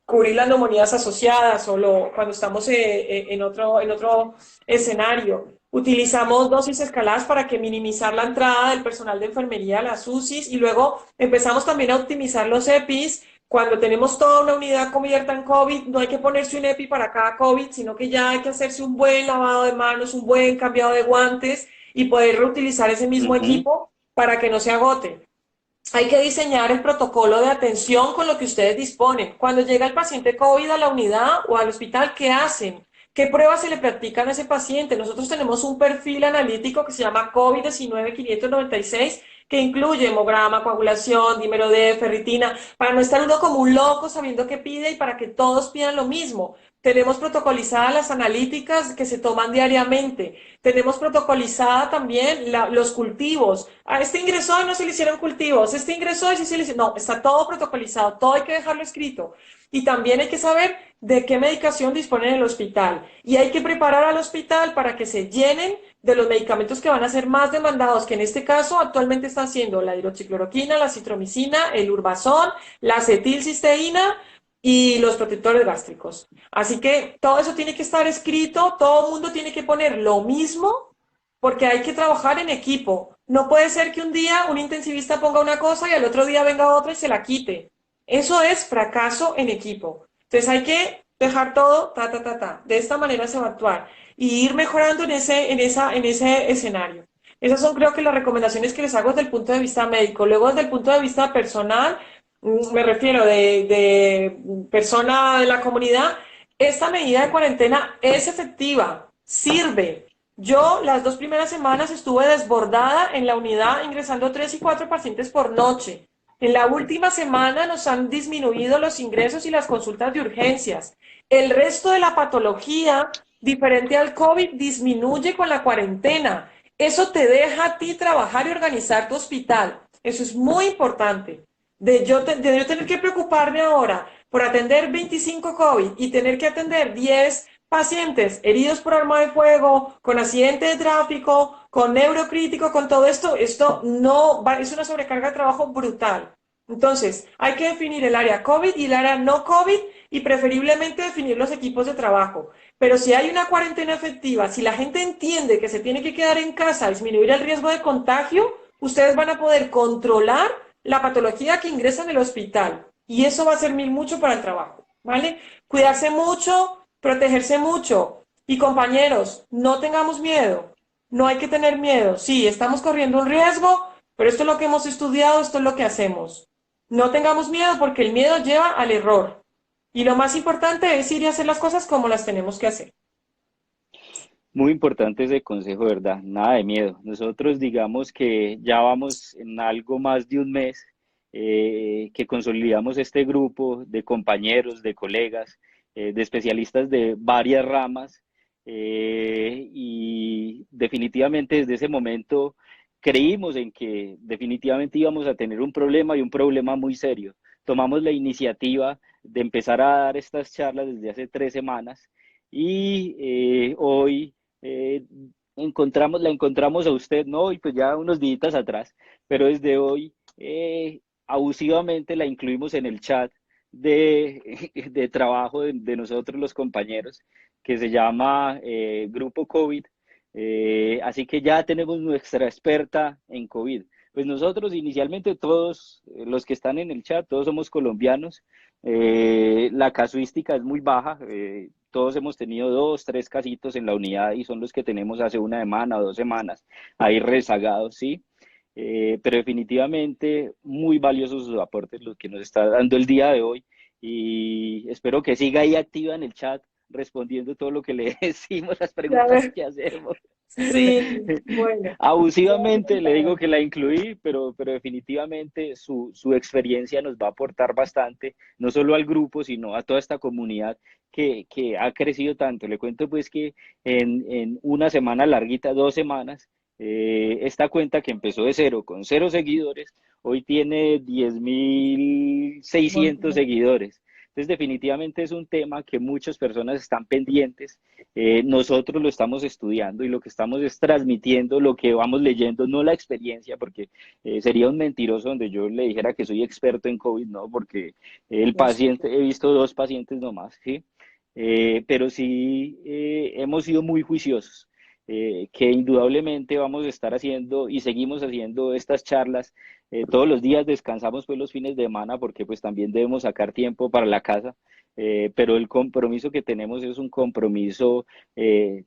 cubrir las neumonías asociadas cuando estamos en otro escenario. Utilizamos dosis escaladas para que minimizar la entrada del personal de enfermería a las UCIs y luego empezamos también a optimizar los EPIs. Cuando tenemos toda una unidad cubierta en COVID, no hay que ponerse un EPI para cada COVID, sino que ya hay que hacerse un buen lavado de manos, un buen cambiado de guantes y poder reutilizar ese mismo Ujú, equipo para que no se agote. Hay que diseñar el protocolo de atención con lo que ustedes disponen. Cuando llega el paciente COVID a la unidad o al hospital, ¿qué hacen? ¿Qué pruebas se le practican a ese paciente? Nosotros tenemos un perfil analítico que se llama COVID-19-596, que incluye hemograma, coagulación, dímero D, ferritina, para no estar uno como un loco sabiendo qué pide y para que todos pidan lo mismo. Tenemos protocolizadas las analíticas que se toman diariamente. Tenemos protocolizada también los cultivos. A este ingresó y no se le hicieron cultivos. Este ingresó y sí se le hicieron. No, está todo protocolizado. Todo hay que dejarlo escrito. Y también hay que saber de qué medicación dispone en el hospital. Y hay que preparar al hospital para que se llenen de los medicamentos que van a ser más demandados, que en este caso actualmente están siendo la hidroxicloroquina, la citromicina, el urbazón, la acetilcisteína y los protectores gástricos. Así que todo eso tiene que estar escrito, todo el mundo tiene que poner lo mismo porque hay que trabajar en equipo. No puede ser que un día un intensivista ponga una cosa y al otro día venga otra y se la quite. Eso es fracaso en equipo. Entonces hay que dejar todo, De esta manera se va a actuar y ir mejorando en ese escenario. Esas son creo que las recomendaciones que les hago desde el punto de vista médico. Luego desde el punto de vista personal, me refiero de persona de la comunidad, esta medida de cuarentena es efectiva, sirve. Yo las 2 primeras semanas estuve desbordada en la unidad ingresando 3 y 4 pacientes por noche. En la última semana nos han disminuido los ingresos y las consultas de urgencias. El resto de la patología, diferente al COVID, disminuye con la cuarentena. Eso te deja a ti trabajar y organizar tu hospital. Eso es muy importante. De yo tener que preocuparme ahora por atender 25 COVID y tener que atender 10 pacientes heridos por arma de fuego, con accidente de tráfico, con neurocrítico, con todo esto, esto no va, es una sobrecarga de trabajo brutal. Entonces, hay que definir el área COVID y el área no COVID y preferiblemente definir los equipos de trabajo. Pero si hay una cuarentena efectiva, si la gente entiende que se tiene que quedar en casa, disminuir el riesgo de contagio, ustedes van a poder controlar la patología que ingresa en el hospital. Y eso va a servir mucho para el trabajo, ¿vale? Cuidarse mucho, protegerse mucho. Y compañeros, no tengamos miedo. No hay que tener miedo. Sí, estamos corriendo un riesgo, pero esto es lo que hemos estudiado, esto es lo que hacemos. No tengamos miedo porque el miedo lleva al error. Y lo más importante es ir y hacer las cosas como las tenemos que hacer. muy importante ese consejo, ¿verdad? Nada de miedo. Nosotros digamos que ya vamos en algo más de un mes que consolidamos este grupo de compañeros, de colegas, de especialistas de varias ramas y definitivamente desde ese momento creímos en que definitivamente íbamos a tener un problema y un problema muy serio. Tomamos la iniciativa de empezar a dar estas charlas desde hace 3 semanas y hoy eh, la encontramos a usted, ¿no? Y pues ya unos días atrás, pero desde hoy abusivamente la incluimos en el chat de, de trabajo de nosotros los compañeros, que se llama Grupo COVID. Así que ya tenemos nuestra experta en COVID. Pues nosotros inicialmente todos los que están en el chat, todos somos colombianos. La casuística es muy baja. Todos hemos tenido 2, 3 casitos en la unidad y son los que tenemos hace una semana o 2 semanas ahí rezagados, ¿sí? Pero definitivamente muy valiosos sus aportes, los que nos está dando el día de hoy y espero que siga ahí activa en el chat respondiendo todo lo que le decimos, las A preguntas ver, que hacemos. sí, bueno. Abusivamente le digo que la incluí, pero definitivamente su experiencia nos va a aportar bastante, no solo al grupo, sino a toda esta comunidad que ha crecido tanto. Le cuento pues que en una semana larguita, 2 semanas, esta cuenta que empezó de cero, con 0 seguidores, hoy tiene 10.600 seguidores. Entonces, definitivamente es un tema que muchas personas están pendientes. Nosotros lo estamos estudiando y lo que estamos es transmitiendo lo que vamos leyendo, no la experiencia, porque sería un mentiroso donde yo le dijera que soy experto en COVID, no, porque el paciente, he visto 2 pacientes nomás, ¿sí? Pero sí hemos sido muy juiciosos. que indudablemente vamos a estar haciendo y seguimos haciendo estas charlas. Todos los días descansamos pues los fines de semana porque pues también debemos sacar tiempo para la casa, pero el compromiso que tenemos es un compromiso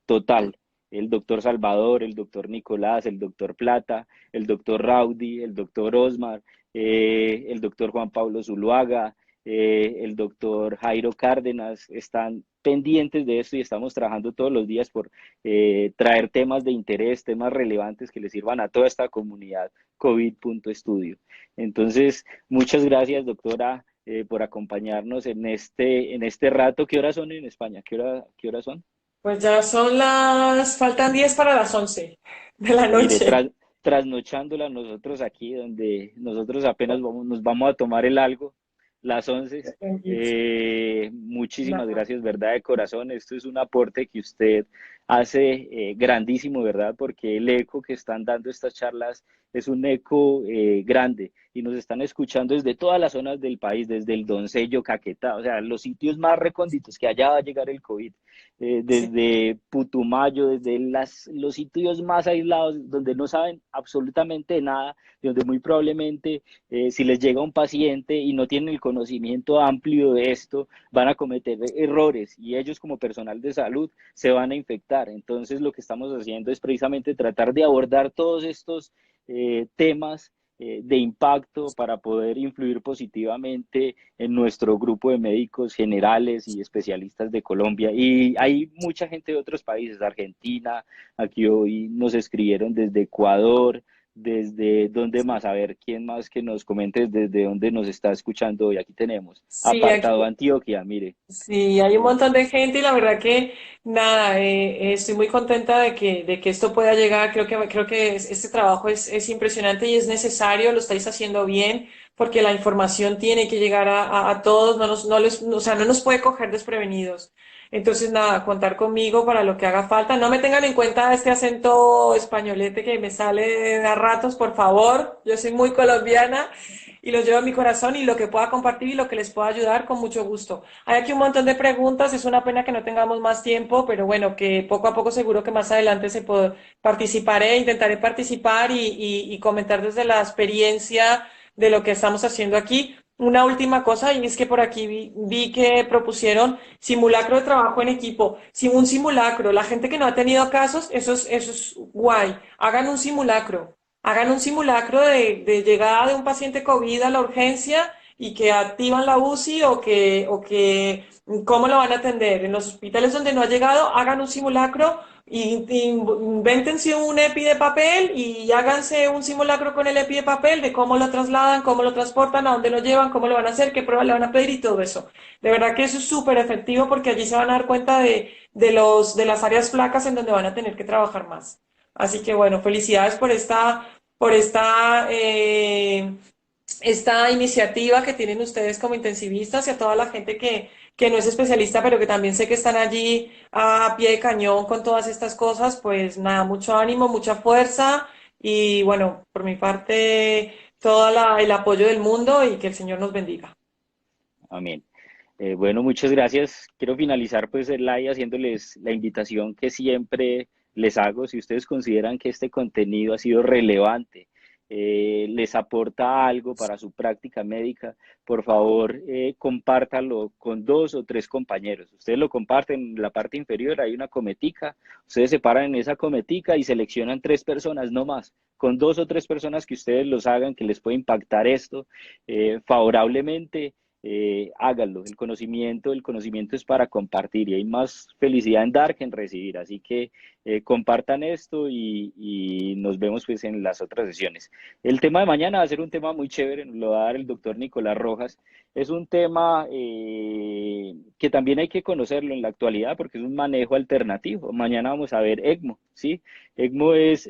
total. El doctor Salvador, el doctor Nicolás, el doctor Plata, el doctor Raudy, el doctor Osmar, el doctor Juan Pablo Zuluaga, el doctor Jairo Cárdenas, están pendientes de esto y estamos trabajando todos los días por traer temas de interés, temas relevantes que le sirvan a toda esta comunidad COVID.estudio. Entonces, muchas gracias, doctora, por acompañarnos en este rato. ¿Qué horas son en España? ¿Qué horas son? Pues ya faltan 10 para las 11 de la Mire, noche. trasnochándola nosotros aquí, donde nosotros apenas nos vamos a tomar el algo, las 11. Muchísimas Nada. gracias, ¿verdad? De corazón. Esto es un aporte que usted hace grandísimo, ¿verdad? Porque el eco que están dando estas charlas es un eco grande y nos están escuchando desde todas las zonas del país, desde el Doncello, Caquetá, o sea, los sitios más recónditos que allá va a llegar el COVID, Sí. desde Putumayo, desde los sitios más aislados donde no saben absolutamente nada, donde muy probablemente si les llega un paciente y no tienen el conocimiento amplio de esto, van a cometer errores y ellos como personal de salud se van a infectar. Entonces lo que estamos haciendo es precisamente tratar de abordar todos estos temas de impacto para poder influir positivamente en nuestro grupo de médicos generales y especialistas de Colombia. Y hay mucha gente de otros países, Argentina, aquí hoy nos escribieron desde Ecuador, desde dónde más, a ver quién más que nos comente desde dónde nos está escuchando hoy. Aquí tenemos Sí, aquí, Apartado Antioquia, mire. sí, hay un montón de gente y la verdad que nada, estoy muy contenta de que esto pueda llegar. Creo que este trabajo es impresionante y es necesario, lo estáis haciendo bien, porque la información tiene que llegar a todos, o sea, no nos puede coger desprevenidos. Entonces, nada, contar conmigo para lo que haga falta. No me tengan en cuenta este acento españolete que me sale a ratos, por favor. Yo soy muy colombiana y lo llevo en mi corazón y lo que pueda compartir y lo que les pueda ayudar con mucho gusto. Hay aquí un montón de preguntas, es una pena que no tengamos más tiempo, pero bueno, que poco a poco seguro que más adelante participaré, intentaré participar y comentar desde la experiencia de lo que estamos haciendo aquí. Una última cosa, y es que por aquí vi que propusieron simulacro de trabajo en equipo. Si un simulacro, la gente que no ha tenido casos, eso es guay. Hagan un simulacro de llegada de un paciente COVID a la urgencia y que activan la UCI cómo lo van a atender. En los hospitales donde no ha llegado, hagan un simulacro y invéntense un EPI de papel y háganse un simulacro con el EPI de papel de cómo lo trasladan, cómo lo transportan, a dónde lo llevan, cómo lo van a hacer, qué pruebas le van a pedir y todo eso. De verdad que eso es súper efectivo porque allí se van a dar cuenta de las áreas flacas en donde van a tener que trabajar más. Así que bueno, felicidades por esta iniciativa que tienen ustedes como intensivistas y a toda la gente que no es especialista, pero que también sé que están allí a pie de cañón con todas estas cosas, pues nada, mucho ánimo, mucha fuerza y bueno, por mi parte, el apoyo del mundo y que el Señor nos bendiga. Amén. Bueno, muchas gracias. Quiero finalizar pues el live haciéndoles la invitación que siempre les hago. Si ustedes consideran que este contenido ha sido relevante, les aporta algo para su práctica médica, por favor, compártalo con dos o tres compañeros. Ustedes lo comparten en la parte inferior, hay una cometica. Ustedes se paran en esa cometica y seleccionan tres personas, no más. Con dos o tres personas que ustedes los hagan, que les puede impactar esto favorablemente, háganlo. El conocimiento es para compartir y hay más felicidad en dar que en recibir. Así que compartan esto y nos vemos pues en las otras sesiones. El tema de mañana va a ser un tema muy chévere, nos lo va a dar el doctor Nicolás Rojas. Es un tema que también hay que conocerlo en la actualidad porque es un manejo alternativo. Mañana vamos a ver ECMO, ¿sí? ECMO es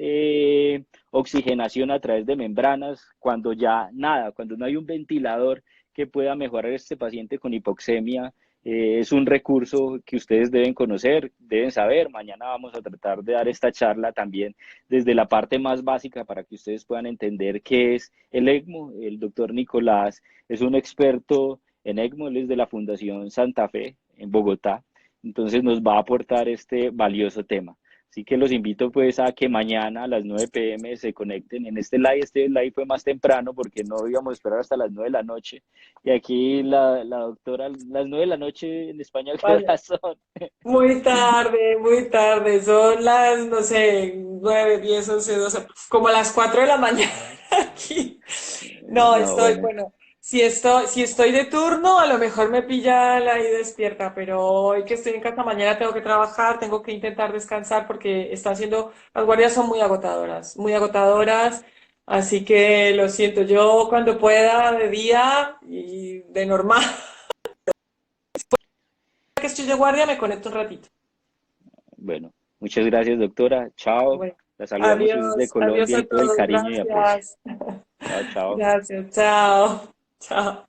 oxigenación a través de membranas cuando ya nada, cuando no hay un ventilador que pueda mejorar este paciente con hipoxemia. Es un recurso que ustedes deben conocer, deben saber. Mañana vamos a tratar de dar esta charla también desde la parte más básica para que ustedes puedan entender qué es el ECMO. El doctor Nicolás es un experto en ECMO, él es de la Fundación Santa Fe en Bogotá, entonces nos va a aportar este valioso tema. Así que los invito pues a que mañana a las 9 p.m. se conecten en este live fue más temprano porque no íbamos a esperar hasta las 9 de la noche. Y aquí la doctora, las 9 de la noche en España, ¿qué Vaya, horas son? muy tarde, son las, no sé, 9, 10, 11, 12, como las 4 de la mañana aquí. No, No, bueno, bueno, si estoy de turno, a lo mejor me pilla ahí despierta, pero hoy que estoy en casa, mañana tengo que trabajar, tengo que intentar descansar porque las guardias son muy agotadoras, así que lo siento, yo cuando pueda de día y de normal que estoy de guardia me conecto un ratito. bueno, muchas gracias, doctora. Chao. Bueno, La saludamos desde adiós Colombia a y todo el todos, cariño y aprecio. gracias. Chao, chao. Gracias, chao. Chao.